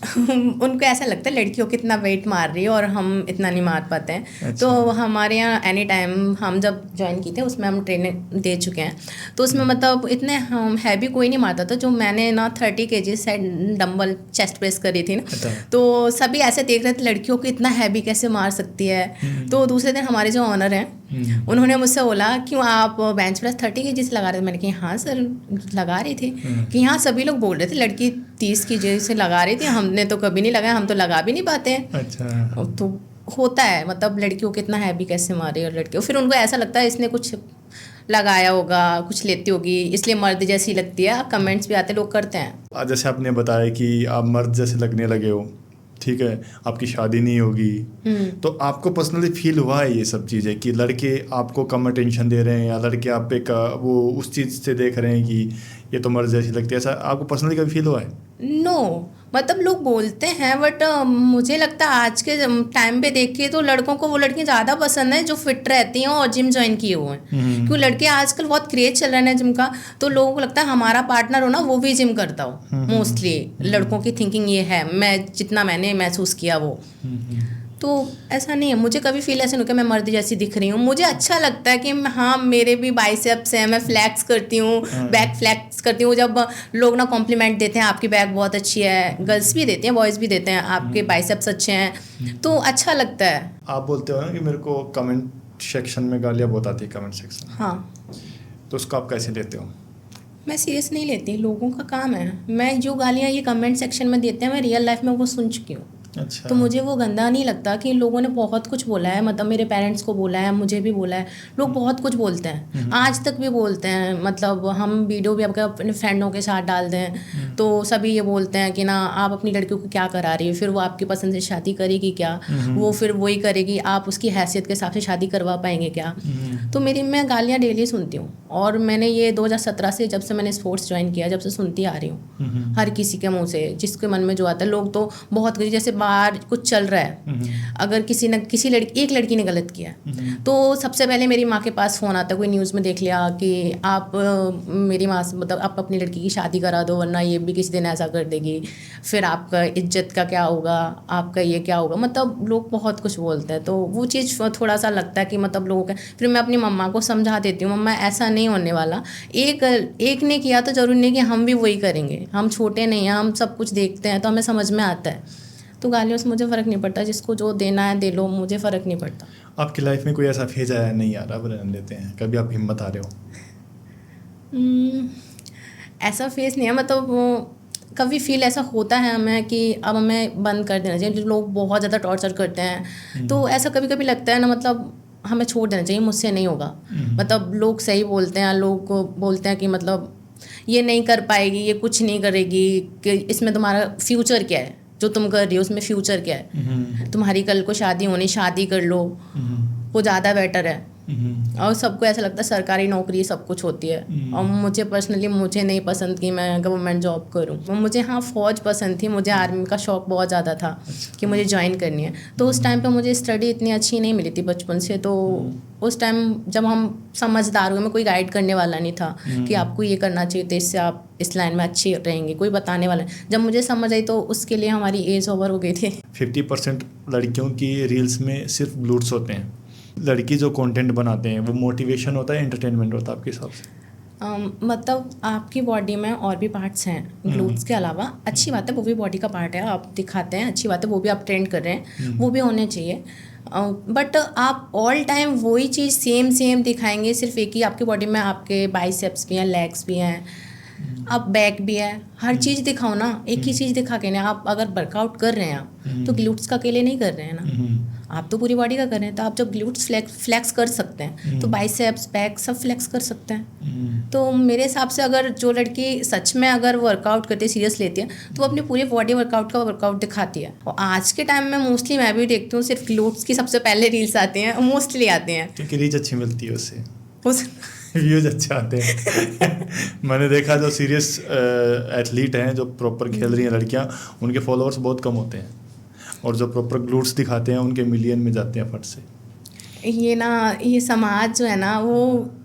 उनको ऐसा लगता है लड़कियों को इतना वेट मार रही है और हम इतना नहीं मार पाते हैं। अच्छा। तो हमारे यहाँ एनी टाइम, हम जब ज्वाइन किए थे उसमें हम ट्रेनिंग दे चुके हैं, तो उसमें मतलब इतने हम हैवी कोई नहीं मारता था। जो मैंने ना 30 kg से डंबल चेस्ट प्रेस करी थी ना, तो सभी ऐसे देख रहे थे लड़कियों को इतना हैवी कैसे मार सकती है। तो दूसरे दिन हमारे जो ऑनर हैं उन्होंने मुझसे बोला क्यों आप बेंच प्रेस 30 kg से लगा रहे थे। मैंने कहा हाँ सर लगा रही थी। कि हाँ सभी लोग बोल रहे थे लड़की 30 kg से लगा रही थी, हमने तो कभी नहीं लगाया, हम तो लगा भी नहीं पाते हैं। अच्छा। तो होता है, मतलब लड़कियों को इतना हैवी कैसे मारे, और लड़कियों फिर उनको ऐसा लगता है इसने कुछ लगाया होगा, कुछ लेती होगी इसलिए मर्द जैसी लगती है। कमेंट्स भी आते लोग करते हैं। जैसे आपने बताया कि आप मर्द जैसे लगने लगे हो, ठीक है, आपकी शादी नहीं होगी, तो आपको पर्सनली फील हुआ है ये सब चीज़ें कि लड़के आपको कम अटेंशन दे रहे हैं या लड़के आप पे वो उस चीज़ से देख रहे हैं कि ये तो मर्द जैसी लगती है, ऐसा आपको पर्सनली कभी फील हुआ है? नो, मतलब लोग बोलते हैं बट मुझे लगता है आज के टाइम पे देख के तो लड़कों को वो लड़कियाँ ज़्यादा पसंद है जो फिट रहती हैं और जिम ज्वाइन किए हुए हैं। क्योंकि लड़के आजकल बहुत क्रेज चल रहा है जिम का, तो लोगों को लगता है हमारा पार्टनर हो ना वो भी जिम करता हो। मोस्टली लड़कों की थिंकिंग ये है, मैं जितना मैंने महसूस किया वो। तो ऐसा नहीं है, मुझे कभी फील ऐसे नहीं कि मैं मर्द जैसी दिख रही हूँ। मुझे अच्छा लगता है कि हाँ मेरे भी बाइसेप्स हैं, मैं फ्लैक्स करती हूँ, बैक फ्लैक्स करती हूँ। जब लोग ना कॉम्प्लीमेंट देते हैं आपकी बैक बहुत अच्छी है, गर्ल्स भी देते हैं बॉयज़ भी देते हैं, आपके बाइसेप्स अच्छे हैं, तो अच्छा लगता है। आप बोलते हो ना कि मेरे को कमेंट सेक्शन में गालियाँ बहुत आती है, कमेंट सेक्शन। हाँ, तो उसको आप कैसे लेते हो? मैं सीरियस नहीं लेती, लोगों का काम है। मैं जो गालियाँ ये कमेंट सेक्शन में देते हैं मैं रियल लाइफ में वो सुन चुकी हूँ। अच्छा। तो मुझे वो गंदा नहीं लगता कि लोगों ने बहुत कुछ बोला है, मतलब मेरे पेरेंट्स को बोला है, मुझे भी बोला है, लोग बहुत कुछ बोलते हैं, आज तक भी बोलते हैं। मतलब हम वीडियो भी अपने फ्रेंडों के साथ डालते हैं तो सभी ये बोलते हैं कि ना आप अपनी लड़कियों को क्या करा रही है, फिर वो आपकी पसंद से शादी करेगी क्या, वो फिर वही करेगी, आप उसकी हैसियत के हिसाब से शादी करवा पाएंगे क्या। तो मैं गालियाँ डेली सुनती हूँ, और मैंने ये 2017 से जब से मैंने स्पोर्ट्स ज्वाइन किया जब से सुनती आ रही हूँ हर किसी के मुँह से, जिसके मन में जो आता है। लोग तो बहुत, जैसे बाहर कुछ चल रहा है, अगर किसी एक लड़की ने गलत किया तो सबसे पहले मेरी माँ के पास फ़ोन आता है, कोई न्यूज़ में देख लिया कि आप मेरी माँ से, मतलब आप अपनी लड़की की शादी करा दो वरना ये भी किसी दिन ऐसा कर देगी, फिर आपका इज्जत का क्या होगा, आपका ये क्या होगा। मतलब लोग बहुत कुछ बोलते हैं, तो वो चीज़ थोड़ा सा लगता है कि मतलब लोगों का। फिर मैं अपनी मम्मा को समझा देती हूँ, मम्मा ऐसा नहीं नहीं होने वाला। एक ने किया तो जरूरी नहीं कि हम भी वही करेंगे। हम छोटे नहीं हैं, हम सब कुछ देखते हैं तो हमें समझ में आता है। तो गालियों से मुझे फ़र्क नहीं पड़ता, जिसको जो देना है दे लो, मुझे फ़र्क नहीं पड़ता। आपकी लाइफ में कोई ऐसा फेज आया नहीं यार अब रहने देते हैं, कभी आप हिम्मत आ रहे हो? ऐसा फेस नहीं है, मतलब वो कभी फील ऐसा होता है हमें कि अब हमें बंद कर देना चाहिए। लोग बहुत ज़्यादा टॉर्चर करते हैं तो ऐसा कभी कभी लगता है ना, मतलब हमें छोड़ देना चाहिए, मुझसे नहीं होगा। मतलब लोग सही बोलते हैं, लोग को बोलते हैं कि मतलब ये नहीं कर पाएगी, ये कुछ नहीं करेगी, कि इसमें तुम्हारा फ्यूचर क्या है, जो तुम कर रही हो उसमें फ्यूचर क्या है, तुम्हारी कल को शादी होनी, शादी कर लो, वो ज़्यादा बेटर है। और सबको ऐसा लगता है सरकारी नौकरी सब कुछ होती है। और मुझे पर्सनली मुझे नहीं पसंद कि मैं गवर्नमेंट जॉब करूं। मुझे हाँ फ़ौज पसंद थी, मुझे आर्मी का शौक़ बहुत ज़्यादा था कि मुझे ज्वाइन करनी है। तो उस टाइम पे मुझे स्टडी इतनी अच्छी नहीं मिली थी बचपन से। तो उस टाइम जब हम समझदार हुए, में कोई गाइड करने वाला नहीं था कि आपको ये करना चाहिए तो इससे आप इस लाइन में अच्छे रहेंगे, कोई बताने वाला नहीं। जब मुझे समझ आई तो उसके लिए हमारी एज ओवर हो गई थी। 50% लड़कियों की रील्स में सिर्फ ग्लूट्स होते हैं। लड़की जो कंटेंट बनाते हैं वो मोटिवेशन होता है, एंटरटेनमेंट होता है आपके हिसाब से? मतलब आपकी बॉडी में और भी पार्ट्स हैं ग्लूट्स के अलावा। अच्छी बात है, वो भी बॉडी का पार्ट है, आप दिखाते हैं, अच्छी बात है, वो भी आप ट्रेंड कर रहे हैं, वो भी होने चाहिए। बट आप ऑल टाइम वही चीज़ सेम दिखाएंगे, सिर्फ एक ही आपकी बॉडी में आपके बाइसेप्स भी हैं, लेग्स भी हैं, आप बैक भी है, हर चीज़ दिखाओ ना। एक ही चीज़ दिखा के ना, आप अगर वर्कआउट कर रहे हैं आप तो ग्लूट्स का अकेले नहीं कर रहे हैं ना, आप तो पूरी बॉडी का कर रहे हैं। तो आप जब ग्लूट्स फ्लेक्स कर सकते हैं तो बाइसेप्स बैक सब फ्लेक्स कर सकते हैं। तो मेरे हिसाब से अगर जो लड़की सच में अगर वर्कआउट करती है, सीरियस लेती है, तो वो अपनी पूरी बॉडी वर्कआउट दिखाती है। और आज के टाइम में मोस्टली मैं भी देखती हूँ सिर्फ ग्लूट्स की सबसे पहले रील्स आती हैं, मोस्टली आती हैं क्योंकि रीच अच्छी मिलती है उससे, व्यूज अच्छे आते हैं। मैंने देखा जो सीरियस एथलीट हैं, जो प्रॉपर खेल रही हैं लड़कियां, उनके फॉलोअर्स बहुत कम होते हैं, और जो प्रॉपर ग्लूट्स दिखाते हैं उनके मिलियन में जाते हैं फट से। ये समाज जो है ना,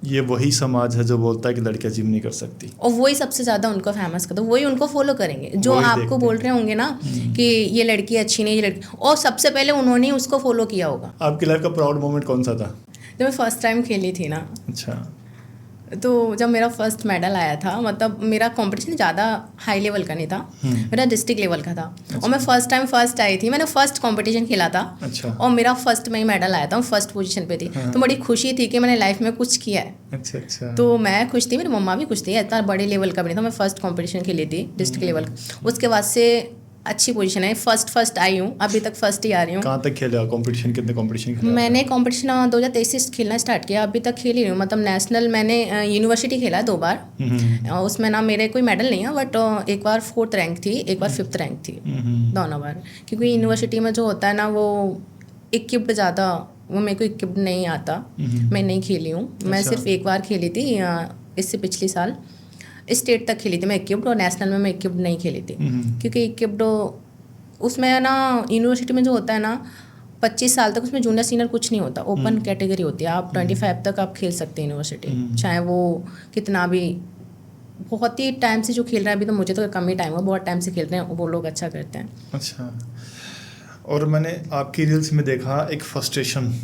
ये वही समाज है जो बोलता है कि लड़कियां जिम नहीं कर सकती, और वही सबसे ज़्यादा उनको फेमस करता है, वही उनको फॉलो करेंगे जो आपको बोल रहे होंगे ना कि ये लड़की अच्छी नहीं, ये लड़की, और सबसे पहले उन्होंने उसको फॉलो किया होगा। आपकी लाइफ का प्राउड मोमेंट कौन सा था? जब मैं फर्स्ट टाइम खेली थी ना, अच्छा, तो जब मेरा फर्स्ट मेडल आया था, मतलब मेरा कंपटीशन ज़्यादा हाई लेवल का नहीं था, मेरा डिस्ट्रिक्ट लेवल का था। अच्छा। और मैं फर्स्ट टाइम फर्स्ट आई थी, मैंने फर्स्ट कंपटीशन खेला था। अच्छा। और मेरा फर्स्ट में ही मेडल आया था, मैं फर्स्ट पोजीशन पे थी। हाँ। तो बड़ी खुशी थी कि मैंने लाइफ में कुछ किया है। अच्छा। तो मैं खुश थी, मेरी मम्मा भी खुश थी, इतना बड़े लेवल का भी नहीं था। मैं फर्स्ट कॉम्पिटिशन खेली थी डिस्ट्रिक्ट लेवल। उसके बाद से अच्छी पोजीशन है, फर्स्ट आई हूँ, अभी तक फर्स्ट ही आ रही हूँ। कहाँ तक खेला कंपटीशन, कितने कंपटीशन खेला? मैंने कंपटीशन 2023 से खेलना स्टार्ट किया, अभी तक खेल ही रही हूँ। मतलब नेशनल मैंने यूनिवर्सिटी खेला 2 बार, उसमें ना मेरे कोई मेडल नहीं है, बट एक बार 4th रैंक थी, एक बार 5th रैंक थी, दोनों बार। क्योंकि यूनिवर्सिटी में जो होता है ना, वो इक्विप्ड ज़्यादा, वो मेरे को इक्विप्ड नहीं आता, मैं नहीं खेली हूँ। मैं सिर्फ एक बार खेली थी, इससे पिछले साल स्टेट तक खेली थी मैं इक्विप्ड, और नेशनल में मैं इक्विप्ड नहीं खेली थी। क्योंकि इक्विप्ड उसमें ना यूनिवर्सिटी में जो होता है ना, 25 साल तक उसमें जूनियर सीनियर कुछ नहीं होता, ओपन कैटेगरी होती है। आप 25 तक आप खेल सकते हैं यूनिवर्सिटी, चाहे वो कितना भी, बहुत ही टाइम से जो खेल रहे हैं, अभी तो मुझे तो कम ही टाइम हुआ, बहुत टाइम से खेल रहे हैं, वो लोग अच्छा करते हैं। अच्छा, और मैंने आपकी रील्स में देखा एक फ्रस्ट्रेशन,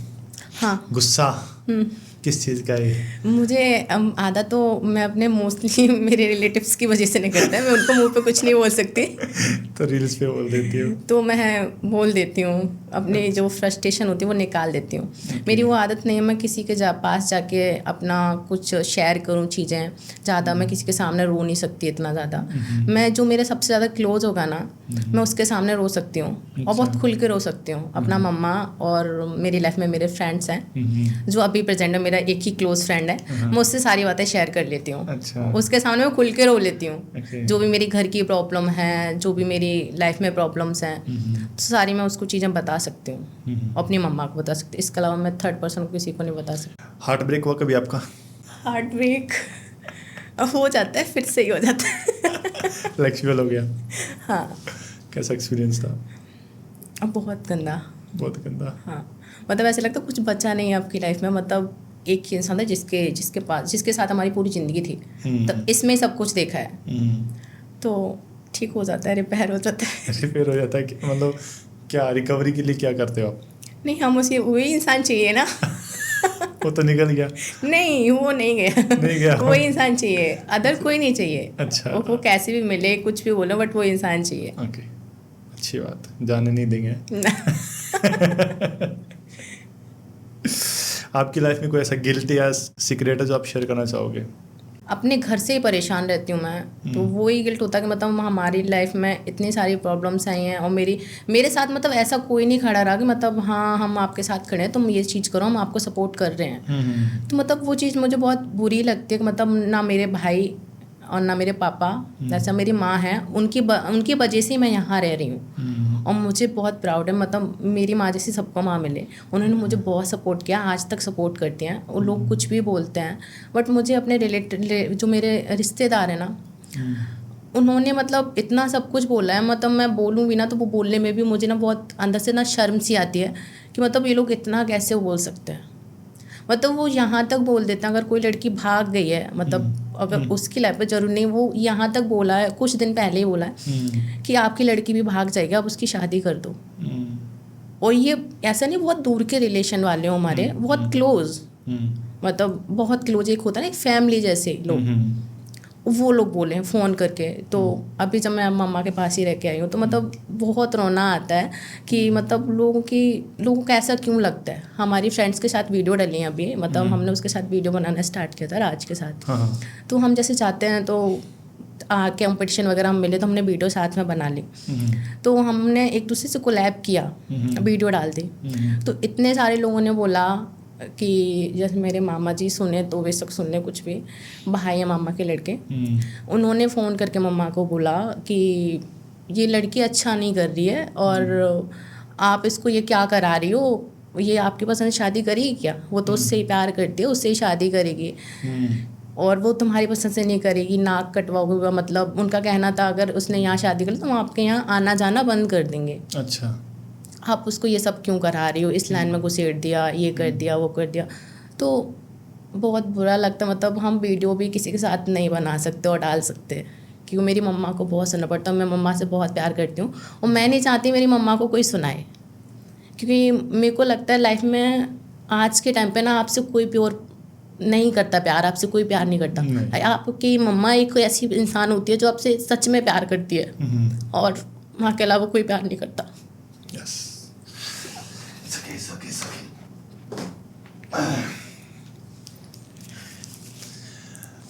हाँ, गुस्सा, किस चीज़ का है? मुझे आदत तो मैं अपने मोस्टली मेरे रिलेटिव्स की वजह से नहीं करता है, मैं उनको मुंह पे कुछ नहीं बोल सकती तो रील्स पे बोल देती हूँ, तो मैं बोल देती हूँ, अपनी जो फ्रस्ट्रेशन होती है वो निकाल देती हूँ। मेरी वो आदत नहीं है मैं किसी के पास जाके अपना कुछ शेयर करूँ चीज़ें ज़्यादा। मैं किसी के सामने रो नहीं सकती इतना ज़्यादा। मैं जो मेरे सबसे ज़्यादा क्लोज होगा ना, मैं उसके सामने रो सकती हूँ, और बहुत खुल के रो सकती हूँ। अपना मम्मा और मेरी लाइफ में मेरे फ्रेंड्स हैं, जो अभी प्रेजेंट है, एक ही क्लोज फ्रेंड है, मैं उससे सारी बातें शेयर कर लेती हूँ। अच्छा। उसके सामने मैं खुल के रो लेती हूँ। जो भी मेरी घर की प्रॉब्लम है, जो भी मेरी लाइफ में प्रॉब्लम्स हैं, तो सारी मैं उसको चीज़ें बता सकती हूँ, अपनी मम्मा को बता सकती हूँ। इसके अलावा मैं थर्ड पर्सन को किसी को नहीं बता सकती। हार्ट ब्रेक हुआ कभी आपका? हार्ट ब्रेक हो जाता है, फिर से ही हो जाता है। फ्लेक्सिबल हो गया? हाँ। कैसा एक्सपीरियंस था? बहुत गंदा, बहुत गंदा। हाँ, मतलब ऐसा लगता कुछ बचा नहीं है आपकी लाइफ में। मतलब एक ही इंसान था जिसके साथ हमारी पूरी ज़िंदगी थी, तो इसमें सब कुछ देखा है, तो ठीक हो जाता है, रिपेयर हो जाता है। रिपेयर हो जाता है कि मतलब क्या रिकवरी के लिए क्या करते हो आप? नहीं, हम उसे वही इंसान चाहिए ना वो तो निकल गया। नहीं, वो नहीं गया। नहीं गया। वो इंसान चाहिए, अदर कोई नहीं चाहिए। अच्छा। वो कैसे भी मिले, कुछ भी बोलो, बट वो इंसान चाहिए। ओके, अच्छी बात, जाने नहीं देंगे। आपकी लाइफ में कोई ऐसा गिल्ट या सीक्रेट है जो आप शेयर करना चाहोगे? अपने घर से ही परेशान रहती हूँ मैं, तो वो ही गिल्ट होता है कि मतलब हमारी लाइफ में इतनी सारी प्रॉब्लम्स आई हैं और मेरे साथ मतलब ऐसा कोई नहीं खड़ा रहा कि मतलब हाँ हम आपके साथ खड़े हैं, तुम ये चीज़ करो, हम आपको सपोर्ट कर रहे हैं। तो मतलब वो चीज़ मुझे बहुत बुरी लगती है कि मतलब ना मेरे भाई और ना मेरे पापा, जैसा मेरी माँ है, उनकी वजह से मैं यहाँ रह रही हूँ। और मुझे बहुत प्राउड है, मतलब मेरी माँ जैसी सबको माँ मिले। उन्होंने मुझे बहुत सपोर्ट किया, आज तक सपोर्ट करती हैं। वो लोग कुछ भी बोलते हैं, बट मुझे अपने जो मेरे रिश्तेदार हैं ना, उन्होंने मतलब इतना सब कुछ बोला है, मतलब मैं बोलूँ भी ना तो वो बोलने में भी मुझे ना बहुत अंदर से ना शर्म सी आती है कि मतलब ये लोग इतना कैसे बोल सकते हैं। मतलब वो यहाँ तक बोल देते हैं, अगर कोई लड़की भाग गई है, मतलब अगर उसकी लाइफ में जरूर नहीं, वो यहाँ तक बोला है, कुछ दिन पहले ही बोला है कि आपकी लड़की भी भाग जाएगी, आप उसकी शादी कर दो। और ये ऐसा नहीं बहुत दूर के रिलेशन वाले हो हमारे, बहुत क्लोज, मतलब बहुत क्लोज, एक होता है ना एक फैमिली जैसे लोग, वो लोग बोले फ़ोन करके। तो अभी जब मैं मम्मा के पास ही रह के आई हूँ तो मतलब बहुत रोना आता है कि मतलब लोगों को ऐसा क्यों लगता है। हमारी फ्रेंड्स के साथ वीडियो डाली हैं अभी, मतलब हमने उसके साथ वीडियो बनाना स्टार्ट किया था, राज के साथ। तो हम जैसे चाहते हैं तो कंपटीशन वगैरह हम मिले तो हमने वीडियो साथ में बना ली, तो हमने एक दूसरे से कोलैब किया, वीडियो डाल दी। तो इतने सारे लोगों ने बोला कि जैसे मेरे मामा जी सुने तो वे सब सुनने, कुछ भी भाई है मामा के लड़के, उन्होंने फ़ोन करके मम्मा को बोला कि ये लड़की अच्छा नहीं कर रही है और आप इसको ये क्या करा रही हो, ये आपके पसंद शादी करेगी क्या, वो तो उससे ही प्यार करती है, उससे ही शादी करेगी और वो तुम्हारी पसंद से नहीं करेगी, नाक कटवाओगे। मतलब उनका कहना था अगर उसने यहाँ शादी कर ली तो हम आपके यहाँ आना जाना बंद कर देंगे। अच्छा, आप उसको ये सब क्यों करा रही हो, इस लाइन में घुसेड़ दिया, ये कर दिया, वो कर दिया। तो बहुत बुरा लगता, मतलब हम वीडियो भी किसी के साथ नहीं बना सकते और डाल सकते, क्योंकि मेरी मम्मा को बहुत सुनना पड़ता है। मैं मम्मा से बहुत प्यार करती हूँ और मैं नहीं चाहती मेरी मम्मा को कोई सुनाए, क्योंकि मेरे को लगता है लाइफ में आज के टाइम पे ना आपसे कोई प्योर नहीं करता प्यार, आपसे कोई प्यार नहीं करता। आपकी मम्मा एक ऐसी इंसान होती है जो आपसे सच में प्यार करती है और वहाँ के अलावा कोई प्यार नहीं करता।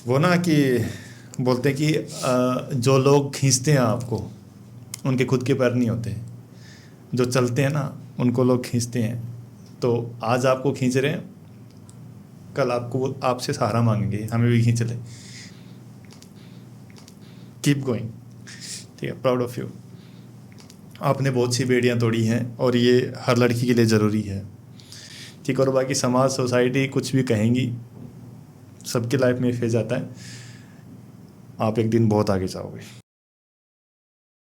वो ना कि बोलते हैं कि जो लोग खींचते हैं आपको, उनके खुद के पैर नहीं होते, जो चलते हैं ना उनको लोग खींचते हैं। तो आज आपको खींच रहे हैं, कल आपको वो आपसे सहारा मांगेंगे, हमें भी खींच ले। कीप गोइंग, ठीक है, प्राउड ऑफ यू। आपने बहुत सी बेड़ियाँ तोड़ी हैं और ये हर लड़की के लिए ज़रूरी है, ठीक। और बाकी समाज, सोसाइटी कुछ भी कहेंगी, सबकी लाइफ में फेज आता है, आप एक दिन बहुत आगे जाओगे।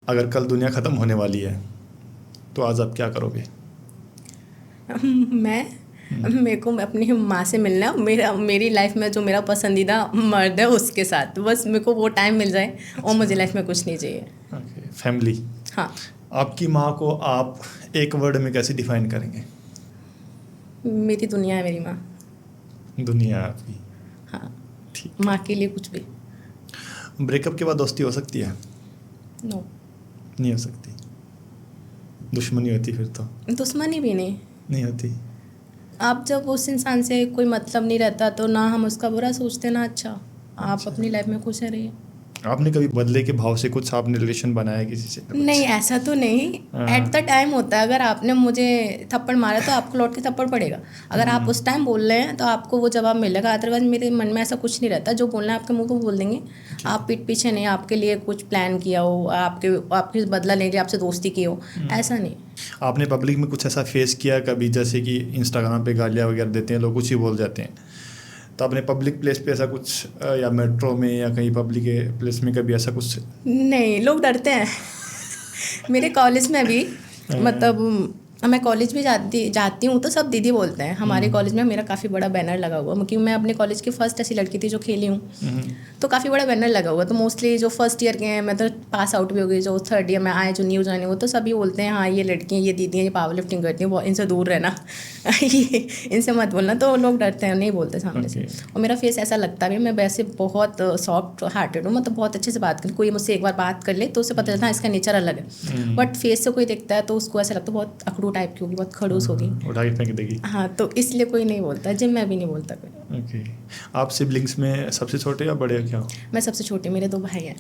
अगर कल दुनिया ख़त्म होने वाली है तो आज आप क्या करोगे? मेरे को अपनी माँ से मिलना, मेरी लाइफ में जो मेरा पसंदीदा मर्द है उसके साथ, बस मेरे को वो टाइम मिल जाए। और मुझे लाइफ में कुछ नहीं चाहिए। Okay, family. हाँ। आपकी माँ को आप एक वर्ड में कैसे डिफाइन करेंगे? मेरी दुनिया है मेरी माँ। दुनिया आपकी? हाँ, ठीक। माँ के लिए कुछ भी। ब्रेकअप के बाद दोस्ती हो सकती है? नो, नहीं हो सकती। दुश्मनी होती फिर तो? दुश्मनी भी नहीं होती। आप जब उस इंसान से कोई मतलब नहीं रहता तो ना हम उसका बुरा सोचते ना अच्छा। आप अपनी लाइफ में खुश रहिए। आपने कभी बदले के भाव से कुछ आपने रिलेशन बनाया किसी से? नहीं, ऐसा तो नहीं। एट द टाइम होता है, अगर आपने मुझे थप्पड़ मारा तो आपको लौट के थप्पड़ पड़ेगा। अगर आप उस टाइम बोल रहे हैं तो आपको वो जवाब मिलेगा। अदरवाइज मेरे मन में ऐसा कुछ नहीं रहता, जो बोलना है आपके मुंह को बोल देंगे। आप पीठ पीछे नहीं, आपके लिए कुछ प्लान किया हो, आपके बदला लेने के लिए आपसे दोस्ती की हो, ऐसा नहीं। आपने पब्लिक में कुछ ऐसा फेस किया कभी, जैसे कि इंस्टाग्राम पे गालियाँ वगैरह देते हैं लोग, कुछ ही बोल जाते हैं, तो आपने पब्लिक प्लेस पे ऐसा कुछ, या मेट्रो में या कहीं पब्लिक प्लेस में कभी ऐसा कुछ? नहीं, लोग डरते हैं। मेरे कॉलेज में भी मतलब मैं कॉलेज भी जाती हूँ तो सब दीदी बोलते हैं। हमारे कॉलेज में मेरा काफ़ी बड़ा बैनर लगा हुआ, क्योंकि मैं अपने कॉलेज की फर्स्ट ऐसी लड़की थी जो खेली हूँ, तो काफ़ी बड़ा बैनर लगा हुआ। तो मोस्टली जो फर्स्ट ईयर के हैं, मैं तो पास आउट भी हो गई, जो थर्ड ईयर में आए, जो न्यू ज्वाइन हुए, तो सभी बोलते हैं हाँ ये लड़कियाँ, ये दीदी हैं, ये पावर लिफ्टिंग करती हैं, इनसे दूर रहना ये इनसे मत बोलना। तो लोग डरते हैं, नहीं बोलते सामने से। और मेरा फेस ऐसा लगता भी, मैं वैसे बहुत सॉफ्ट हार्टेड हूँ, मतलब बहुत अच्छे से बात करूँ। कोई मुझसे एक बार बात कर ले तो उसे पता चलता है इसका नेचर अलग है, बट फेस से कोई देखता है तो उसको ऐसा लगता है बहुत अकड़ू टाइप की होगी, बहुत खड़ूस होगी, उठा के फेंक देगी। हाँ, तो इसलिए कोई नहीं बोलता। जिम में भी नहीं बोलता कोई। ओके। आप सिबलिंग्स में सबसे छोटे या बड़े क्या हो? मैं सबसे छोटी, मेरे 2 भाई हैं,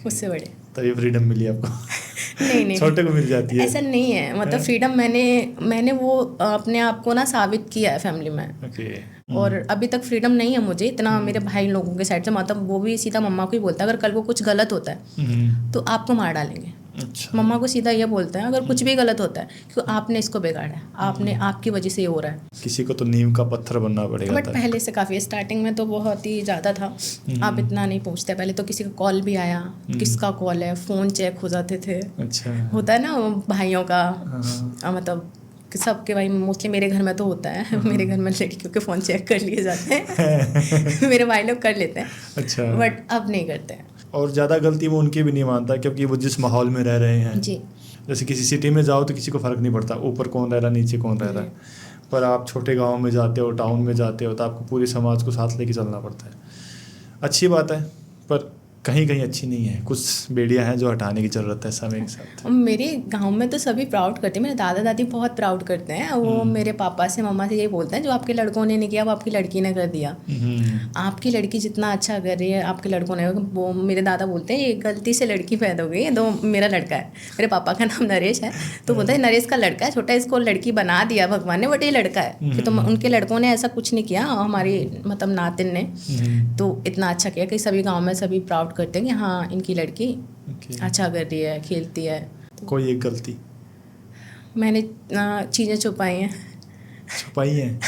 उससे बड़े। तभी फ्रीडम मिली आपको? नहीं छोटे को मिल जाती है। ऐसा नहीं है, मतलब फ्रीडम मैंने वो अपने आप को ना साबित किया है फैमिली में। ओके। और अभी तक फ्रीडम नहीं है मुझे इतना मेरे भाई लोगों के साइड से, मतलब वो भी सीधा मम्मा को ही बोलता है अगर कल को कुछ गलत होता है तो आपको मार डालेंगे। अच्छा। मम्मा को सीधा ये बोलते हैं अगर कुछ भी गलत होता है क्योंकि आपने इसको बिगाड़ा है, आपने, आपकी वजह से ये हो रहा है। किसी को तो नीम का पत्थर बनना पड़ेगा। बट पहले से काफ़ी, स्टार्टिंग में तो बहुत ही ज़्यादा था, आप इतना नहीं पूछते। पहले तो किसी का कॉल भी आया, किसका कॉल है, फ़ोन चेक हो जाते थे। अच्छा। होता है ना भाइयों का, मतलब सबके भाई, मोस्टली मेरे घर में तो होता है, मेरे घर में लड़कियों के फ़ोन चेक कर लिए जाते हैं मेरे भाई लोग कर लेते हैं। अच्छा। बट अब नहीं करते हैं। और ज़्यादा गलती वो उनकी भी नहीं मानता, क्योंकि वो जिस माहौल में रह रहे हैं। जी। जैसे किसी सिटी में जाओ तो किसी को फ़र्क नहीं पड़ता ऊपर कौन रह रहा है नीचे कौन रह रहा है, पर आप छोटे गांव में जाते हो, टाउन में जाते हो, तो आपको पूरे समाज को साथ लेके चलना पड़ता है। अच्छी बात है, पर कहीं कहीं अच्छी नहीं है। कुछ बेड़ियां हैं जो हटाने की ज़रूरत है समय के साथ। मेरे गांव में तो सभी प्राउड करते हैं, मेरे दादा दादी बहुत प्राउड करते हैं। वो मेरे पापा से, मम्मा से यही बोलते हैं जो आपके लड़कों ने नहीं किया वो आपकी लड़की ने कर दिया। आपकी लड़की जितना अच्छा कर रही है आपके लड़कों ने, वो मेरे दादा बोलते हैं ये गलती से लड़की पैदा हो गई है, तो मेरा लड़का है। मेरे पापा का नाम नरेश है, तो बोलते हैं नरेश का लड़का है छोटा, इसको लड़की बना दिया भगवान ने, बट ये लड़का है। तो उनके लड़कों ने ऐसा कुछ नहीं किया, हमारी मतलब नातिन ने तो इतना अच्छा किया कि सभी गाँव में सभी प्राउड करते हैं कि हाँ इनकी लड़की अच्छा कर रही है, खेलती है। कोई एक गलती? मैंने चीज़ें छुपाई हैं। छुपाई हैं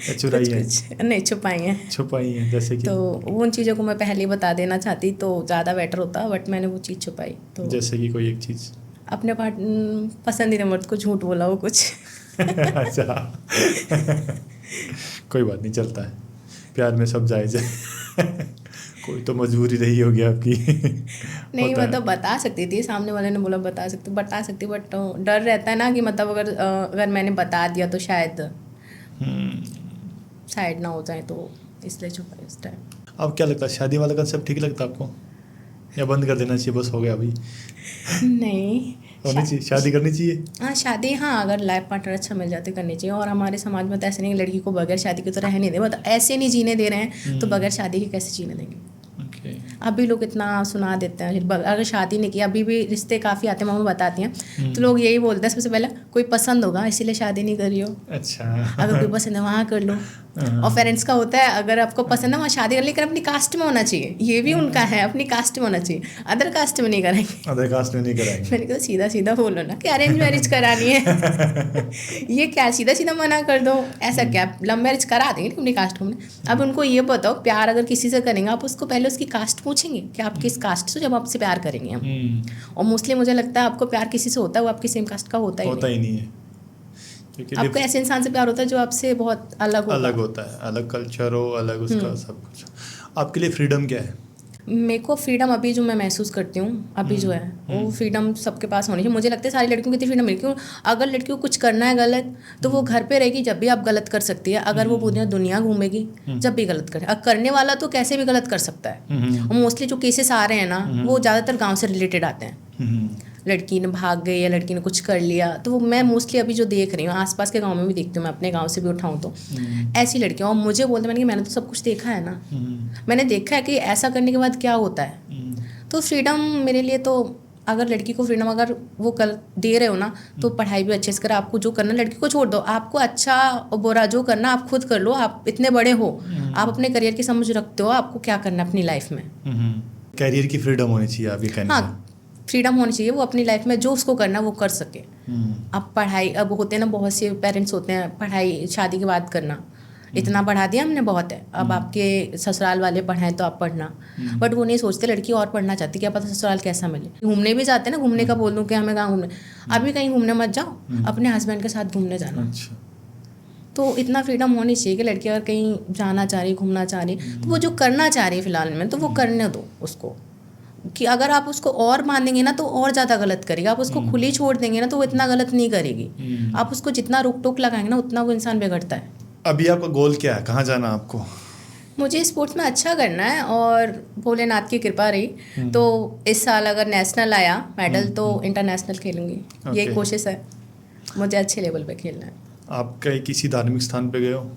या चुराई हैं? नहीं, छुपाई हैं। छुपाई हैं, जैसे कि? तो उन चीज़ों को मैं पहले ही बता देना चाहती तो ज़्यादा बेटर होता, बट मैंने वो चीज़ छुपाई। तो जैसे कि कोई एक चीज़? अपने पसंदीदा मर्द को झूठ बोला हो कुछ अच्छा कोई बात नहीं, चलता है, प्यार में सब जायज़ है कोई तो मजबूरी रही होगी आपकी नहीं, मतलब बता सकती थी, सामने वाले ने बोला बता सकती, बट डर रहता है ना कि मतलब अगर मैंने बता दिया तो शायद साइड ना हो जाए, तो इसलिए छुपाई उस टाइम। अब क्या लगता है, शादी वाला कंसेप्ट ठीक लगता है आपको, या बंद कर देना चाहिए, बस हो गया अभी? नहीं, होनी चाहिए, शादी करनी चाहिए। हाँ, शादी, हाँ, अगर लाइफ पार्टनर अच्छा मिल जाते करनी चाहिए। और हमारे समाज में तो ऐसे नहीं, लड़की को बगैर शादी के तो रहने नहीं दे, मतलब ऐसे नहीं जीने दे रहे हैं तो बगैर शादी के कैसे जीने देंगे। अभी लोग इतना सुना देते हैं, अगर शादी नहीं की, अभी भी रिश्ते काफ़ी आते हैं, मम्मी बताती हैं, तो लोग यही बोलते हैं सबसे पहले कोई पसंद होगा इसीलिए शादी नहीं कर रही हो। अच्छा अगर कोई पसंद है वहाँ कर लो। और पेरेंट्स का होता है अगर आपको पसंद है वहाँ शादी कर, लेकिन अपनी कास्ट में होना चाहिए, ये भी उनका है, अपनी कास्ट में होना चाहिए, अदर कास्ट में नहीं कराएंगे। अदर कास्ट में नहीं कराएंगे। मैंने कहा सीधा सीधा बोलो ना कि अरेंज मैरिज करानी है ये क्या सीधा सीधा मना कर दो, ऐसा क्या लव मैरिज करा देंगे अपनी कास्ट में। अब उनको ये बताओ, प्यार अगर किसी से करेंगे आप उसको पहले उसकी कास्ट पूछेंगे कि आप किस कास्ट से, जब आपसे प्यार करेंगे हम। और मोस्टली मुझे लगता है आपको प्यार किसी से होता है वो आपकी सेम कास्ट का होता ही नहीं है। आपको ऐसे इंसान से प्यार होता है जो आपसे बहुत अलग होता है, अलग कल्चर हो, अलग उसका सब कुछ। आपके लिए फ्रीडम क्या है? मेरे को फ्रीडम अभी जो मैं महसूस करती हूँ अभी जो है वो फ्रीडम सबके पास होनी चाहिए। मुझे लगता है सारी लड़कियों को इतनी फ्रीडम मिली, क्यों? अगर लड़कियों को कुछ करना है गलत तो वो घर पे रहेगी, जब भी आप गलत कर सकती है। अगर वो पूरी दुनिया घूमेगी जब भी गलत करे, अब करने वाला तो कैसे भी गलत कर सकता है। और मोस्टली जो केसेस आ रहे हैं ना वो ज़्यादातर गाँव से रिलेटेड आते हैं। लड़की ने भाग गई या लड़की ने कुछ कर लिया, तो मैं मोस्टली अभी जो देख रही हूँ आसपास के गांव में भी देखती हूँ, मैं अपने गांव से भी उठाऊँ तो ऐसी लड़कियाँ। और मुझे बोलते मैंने तो सब कुछ देखा है ना, मैंने देखा है कि ऐसा करने के बाद क्या होता है। तो फ्रीडम मेरे लिए तो, अगर लड़की को फ्रीडम अगर वो कर दे रहे हो ना तो पढ़ाई भी अच्छे से करो, आपको जो करना लड़की को छोड़ दो, आपको अच्छा और बुरा जो करना आप खुद कर लो। आप इतने बड़े हो, आप अपने करियर की समझ रखते हो, आपको क्या करना है अपनी लाइफ में। करियर की फ्रीडम होनी चाहिए आप ये कहना? हाँ, फ्रीडम होनी चाहिए, वो अपनी लाइफ में जो उसको करना वो कर सके। अब पढ़ाई, अब होते हैं ना बहुत से पेरेंट्स होते हैं पढ़ाई शादी के बाद करना, इतना पढ़ा दिया हमने, बहुत है, अब आपके ससुराल वाले पढ़ाएं तो आप पढ़ना। बट वो नहीं सोचते लड़की और पढ़ना चाहती, क्या पता ससुराल कैसा मिले। घूमने भी जाते हैं ना, घूमने का बोल दूँ कि हमें कहाँ घूमने, अभी कहीं घूमने मत जाओ, अपने हस्बैंड के साथ घूमने जाना। अच्छा। तो इतना फ्रीडम होनी चाहिए कि लड़की अगर कहीं जाना चाह रही, घूमना चाह रही, तो वो जो करना चाह रही है फिलहाल में, तो वो करने दो उसको। कि अगर आप उसको और बांधेंगे ना तो और ज़्यादा गलत करेगी, आप उसको खुली छोड़ देंगे ना तो वो इतना गलत नहीं करेगी। आप उसको जितना रोक टोक लगाएंगे ना उतना वो इंसान बिगड़ता है। अभी आपका गोल क्या है, कहाँ जाना आपको? मुझे स्पोर्ट्स में अच्छा करना है और भोलेनाथ की कृपा रही तो इस साल अगर नेशनल आया मेडल तो इंटरनेशनल खेलूंगी, यही कोशिश है, मुझे अच्छे लेवल पे खेलना है। आप कहीं किसी धार्मिक स्थान पे गए हो?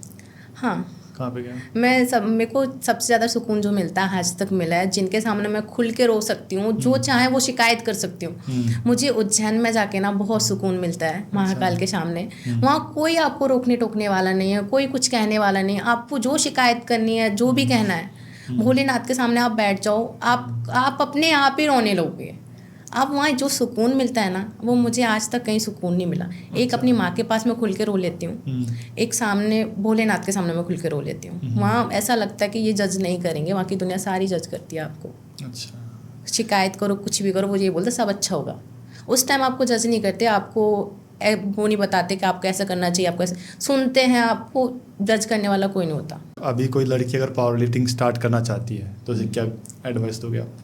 हाँ। कहाँ पे गए? मेरे को सबसे ज़्यादा सुकून जो मिलता है आज तक मिला है, जिनके सामने मैं खुल के रो सकती हूँ, जो चाहे वो शिकायत कर सकती हूँ। मुझे उज्जैन में जाके ना बहुत सुकून मिलता है, महाकाल के सामने। वहाँ कोई आपको रोकने टोकने वाला नहीं है, कोई कुछ कहने वाला नहीं है, आपको जो शिकायत करनी है, जो भी कहना है, भोलेनाथ के सामने आप बैठ जाओ, आप अपने आप ही रोने लगोगे। अब वहाँ जो सुकून मिलता है ना, वो मुझे आज तक कहीं सुकून नहीं मिला। एक अपनी माँ के पास मैं खुल के रो लेती हूँ, एक सामने भोलेनाथ के सामने मैं खुल के रो लेती हूँ। वहाँ ऐसा लगता है कि ये जज नहीं करेंगे, वहाँ की दुनिया सारी जज करती है आपको। अच्छा। शिकायत करो, कुछ भी करो, वो ये बोलते सब अच्छा होगा। उस टाइम आपको जज नहीं करते, आपको वो नहीं बताते कि आपको ऐसा करना चाहिए, आपको ऐसा सुनते हैं, आपको जज करने वाला कोई नहीं होता। अभी कोई लड़की अगर पावर लिफ्टिंग स्टार्ट करना चाहती है तो उसे क्या एडवाइस दोगे आप?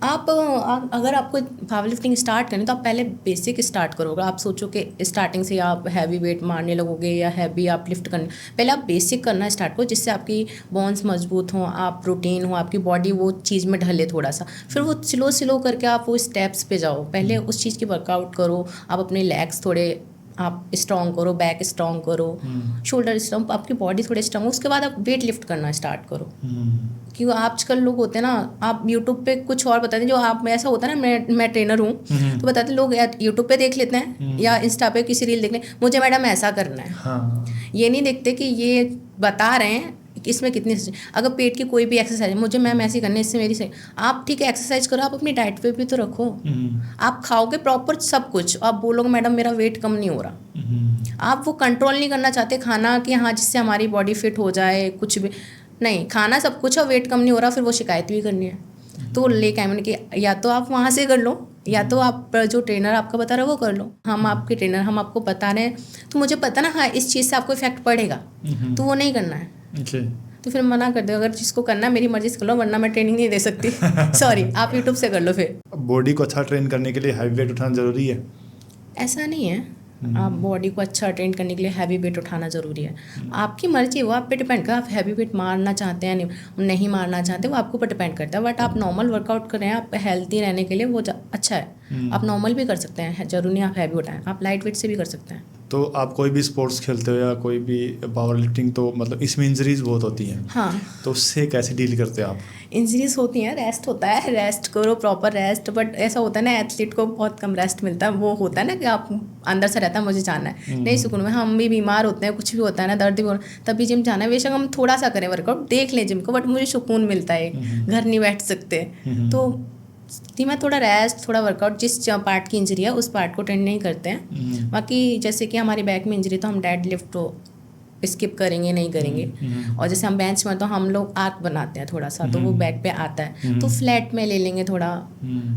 अगर आपको पावर लिफ्टिंग स्टार्ट करनी तो आप पहले बेसिक स्टार्ट करोगे। आप सोचो कि स्टार्टिंग से आप हैवी वेट मारने लगोगे या हैवी आप लिफ्ट करने, पहले आप बेसिक करना स्टार्ट करो, जिससे आपकी बोन्स मजबूत हों, आप प्रोटीन हो, आपकी बॉडी वो चीज़ में ढले थोड़ा सा। फिर वो स्लो करके आप वो स्टेप्स पे जाओ, पहले उस चीज़ की वर्कआउट करो, आप अपने लेग्स थोड़े आप स्ट्रॉन्ग करो, बैक स्ट्रॉन्ग करो, शोल्डर स्ट्रॉन्ग, आपकी बॉडी थोड़ी स्ट्रॉन्ग हो, उसके बाद आप वेट लिफ्ट करना स्टार्ट करो। क्योंकि आजकल लोग होते हैं ना, आप यूट्यूब पे कुछ और बताते हैं, जो आप ऐसा होता है ना, मैं ट्रेनर हूँ तो बताते हैं लोग यूट्यूब पे देख लेते हैं या इंस्टा पे किसी रील देख लें, मुझे मैडम ऐसा करना है। हाँ। ये नहीं देखते कि ये बता रहे हैं कि इसमें कितनी, अगर पेट की कोई भी एक्सरसाइज है, मुझे मैम ऐसी करनी है, इससे मेरी सही, आप ठीक है एक्सरसाइज करो, आप अपनी डाइट पे भी तो रखो। आप खाओगे प्रॉपर सब कुछ, आप बोलोगे मैडम मेरा वेट कम नहीं हो रहा, आप वो कंट्रोल नहीं करना चाहते खाना कि हाँ जिससे हमारी बॉडी फिट हो जाए, कुछ भी नहीं, खाना सब कुछ और वेट कम नहीं हो रहा, फिर वो शिकायत भी करनी है। तो लेके आए मैंने कि या तो आप वहाँ से कर लो या तो आप जो ट्रेनर आपका बता रहे हो वो कर लो। हम आपके ट्रेनर, हम आपको बता रहे हैं तो मुझे पता ना हाँ इस चीज़ से आपको इफेक्ट पड़ेगा, तो वो नहीं करना है। तो फिर मना कर दो, अगर जिसको करना है मेरी मर्जी से कर लो, वरना मैं ट्रेनिंग नहीं दे सकती। सॉरी, आप यूट्यूब से कर लो। फिर बॉडी को अच्छा ट्रेन करने के लिए हैवी वेट उठाना ज़रूरी है? ऐसा नहीं है, आप बॉडी को अच्छा ट्रेन करने के लिए हैवी वेट उठाना ज़रूरी है। आपकी मर्जी, वो आप पे डिपेंड करता है, आप हैवी वेट मारना चाहते हैं नहीं मारना चाहते, वो आपके ऊपर डिपेंड करता है। बट आप नॉर्मल वर्कआउट करें, आप हेल्दी रहने के लिए वो अच्छा है। आप नॉर्मल भी कर सकते हैं, जरूरी नहीं आप हैवी उठाएं, आप लाइट वेट से भी कर सकते हैं। तो आप कोई भी स्पोर्ट्स खेलते हो या कोई भी पावर लिफ्टिंग, तो मतलब इसमें इंजरीज बहुत होती हैं। हाँ। तो उससे कैसे डील करते हो आप? इंजरीज होती हैं, रेस्ट होता है, रेस्ट करो, प्रॉपर रेस्ट। बट ऐसा होता है ना एथलीट को बहुत कम रेस्ट मिलता है, वो होता है ना कि आप अंदर से रहता है मुझे जाना है, नहीं सुकून में। हम भी बीमार होते हैं, कुछ भी होता है ना, दर्द भी, तभी जिम जाना है। बेशक हम थोड़ा सा करें वर्कआउट, देख लें जिम को, बट मुझे सुकून मिलता है, घर नहीं बैठ सकते। तो मैं थोड़ा रेस्ट, थोड़ा वर्कआउट, जिस पार्ट की इंजरी है उस पार्ट को ट्रेन नहीं करते हैं। बाकी जैसे कि हमारी बैक में इंजरी, तो हम डेड लिफ्ट स्किप करेंगे, नहीं करेंगे। और जैसे हम बेंच में तो हम लोग आर्क बनाते हैं थोड़ा सा, तो वो बैक पे आता है, तो फ्लैट में ले लेंगे थोड़ा,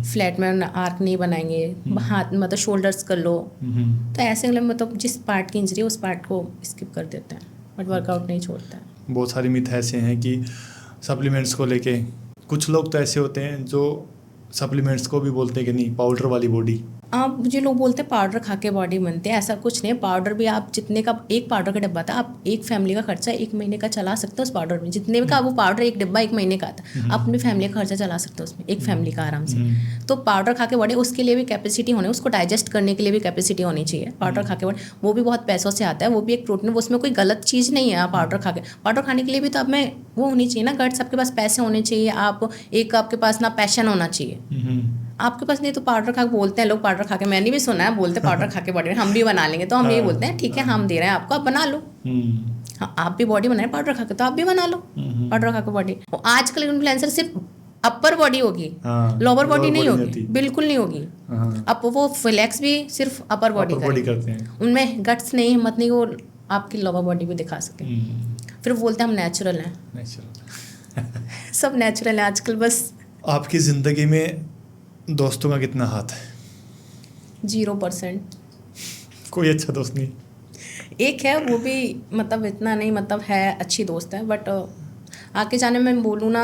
फ्लैट में आर्क नहीं बनाएंगे, हाथ मतलब शोल्डर्स कर लो। तो ऐसे मतलब जिस पार्ट की इंजरी है उस पार्ट को स्किप कर देते हैं, बट वर्कआउट नहीं छोड़ता है। बहुत सारी मिथ ऐसे हैं कि सप्लीमेंट्स को लेके, कुछ लोग तो ऐसे होते हैं जो सप्लीमेंट्स को भी बोलते हैं कि नहीं पाउडर वाली बॉडी। आप जो लोग बोलते हैं पाउडर खा के बॉडी बनती है, ऐसा कुछ नहीं। पाउडर भी आप जितने का, एक पाउडर का डिब्बा था, आप एक फैमिली का खर्चा 1 महीने का चला सकते हो उस पाउडर में। जितने का वो पाउडर एक डिब्बा 1 महीने का आता है, आप अपनी फैमिली का खर्चा चला सकते हो उसमें, एक फैमिली का आराम से। तो पाउडर खा के बॉडी, उसके लिए भी कैपेसिटी होनी, उसको डाइजेस्ट करने के लिए भी कैपेसिटी होनी चाहिए। पाउडर खा के बॉडी वो भी बहुत पैसों से आता है, वो भी एक प्रोटीन, उसमें कोई गलत चीज़ नहीं है। आप पाउडर खा के, पाउडर खाने के लिए भी तो आप में वो होनी चाहिए ना गट्स, आपके पास पैसे होने चाहिए, आप एक आपके पास ना पैशन होना चाहिए। आपके पास नहीं तो पाउडर खा के, बोलते हैं लोग पाउडर खा के, मैंने भी सुना है बोलते पाउडर खा के बॉडी हम भी बना लेंगे, तो हम यही बोलते हैं ठीक है हम दे रहे हैं आपको, आप बना लो। हाँ, आप भी बॉडी बनाए पाउडर खा के, तो आप भी बना लो पाउडर खा के बॉडी। आजकल इन्फ्लुएंसर सिर्फ अपर बॉडी होगी, लोअर बॉडी नहीं होगी, बिल्कुल नहीं होगी। अब वो फ्लेक्स भी सिर्फ अपर बॉडी करते हैं, उनमें गट्स नहीं, हिम्मत नहीं, वो आपकी लोअर बॉडी भी दिखा सकें। फिर बोलते हैं हम नेचुरल हैं। नेचुरल सब नेचुरल है आजकल। बस आपकी ज़िंदगी में दोस्तों का कितना हाथ है? 0%। कोई अच्छा दोस्त नहीं? एक है, वो भी मतलब इतना नहीं, मतलब है, अच्छी दोस्त है, बट आगे जाने में बोलूँ ना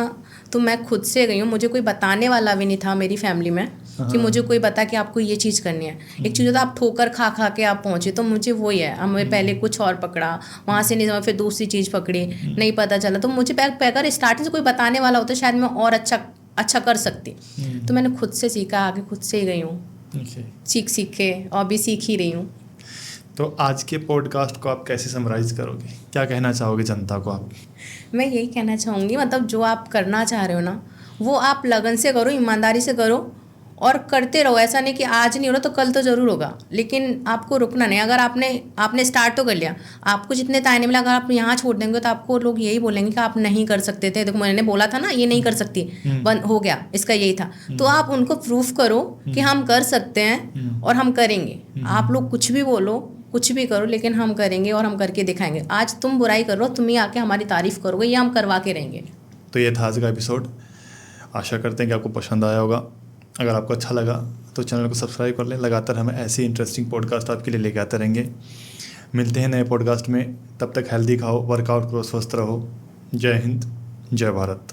तो मैं खुद से गई हूँ। मुझे कोई बताने वाला भी नहीं था मेरी फैमिली में कि मुझे कोई बता कि आपको ये चीज़ करनी है। एक चीज़ होता है आप ठोकर खा खा के आप पहुँचे, तो मुझे वही है। हमें पहले कुछ और पकड़ा, वहाँ से नहीं, फिर दूसरी चीज़ पकड़ी, नहीं पता चला। तो मुझे अगर स्टार्टिंग से कोई बताने वाला होता शायद मैं और अच्छा कर सकती। तो मैंने खुद से सीखा, आगे खुद से ही गई हूँ। सीख के और भी सीख ही रही हूँ। तो आज के पॉडकास्ट को आप कैसे समराइज करोगे? क्या कहना चाहोगे जनता को आप? मैं यही कहना चाहूँगी, मतलब जो आप करना चाह रहे हो ना, वो आप लगन से करो, ईमानदारी से करो और करते रहो। ऐसा नहीं कि आज नहीं हो रहा तो कल तो ज़रूर होगा, लेकिन आपको रुकना नहीं। अगर आपने स्टार्ट तो कर लिया, आपको जितने ताने मिला, अगर आप यहाँ छोड़ देंगे तो आपको लोग यही बोलेंगे कि आप नहीं कर सकते थे। देखो मैंने बोला था ना, ये नहीं कर सकती, बंद हो गया, इसका यही था। तो आप उनको प्रूफ करो कि हम कर सकते हैं और हम करेंगे। आप लोग कुछ भी बोलो, कुछ भी करो, लेकिन हम करेंगे और हम करके दिखाएंगे। आज तुम बुराई करो, तुम ही आके हमारी तारीफ करोगे, ये हम करवा के रहेंगे। तो ये था आज का एपिसोड। आशा करते हैं कि आपको पसंद आया होगा। अगर आपको अच्छा लगा तो चैनल को सब्सक्राइब कर लें। लगातार हमें ऐसे इंटरेस्टिंग पॉडकास्ट आपके लिए लेके आते रहेंगे। मिलते हैं नए पॉडकास्ट में। तब तक हेल्दी खाओ, वर्कआउट करो, स्वस्थ रहो। जय हिंद, जय भारत।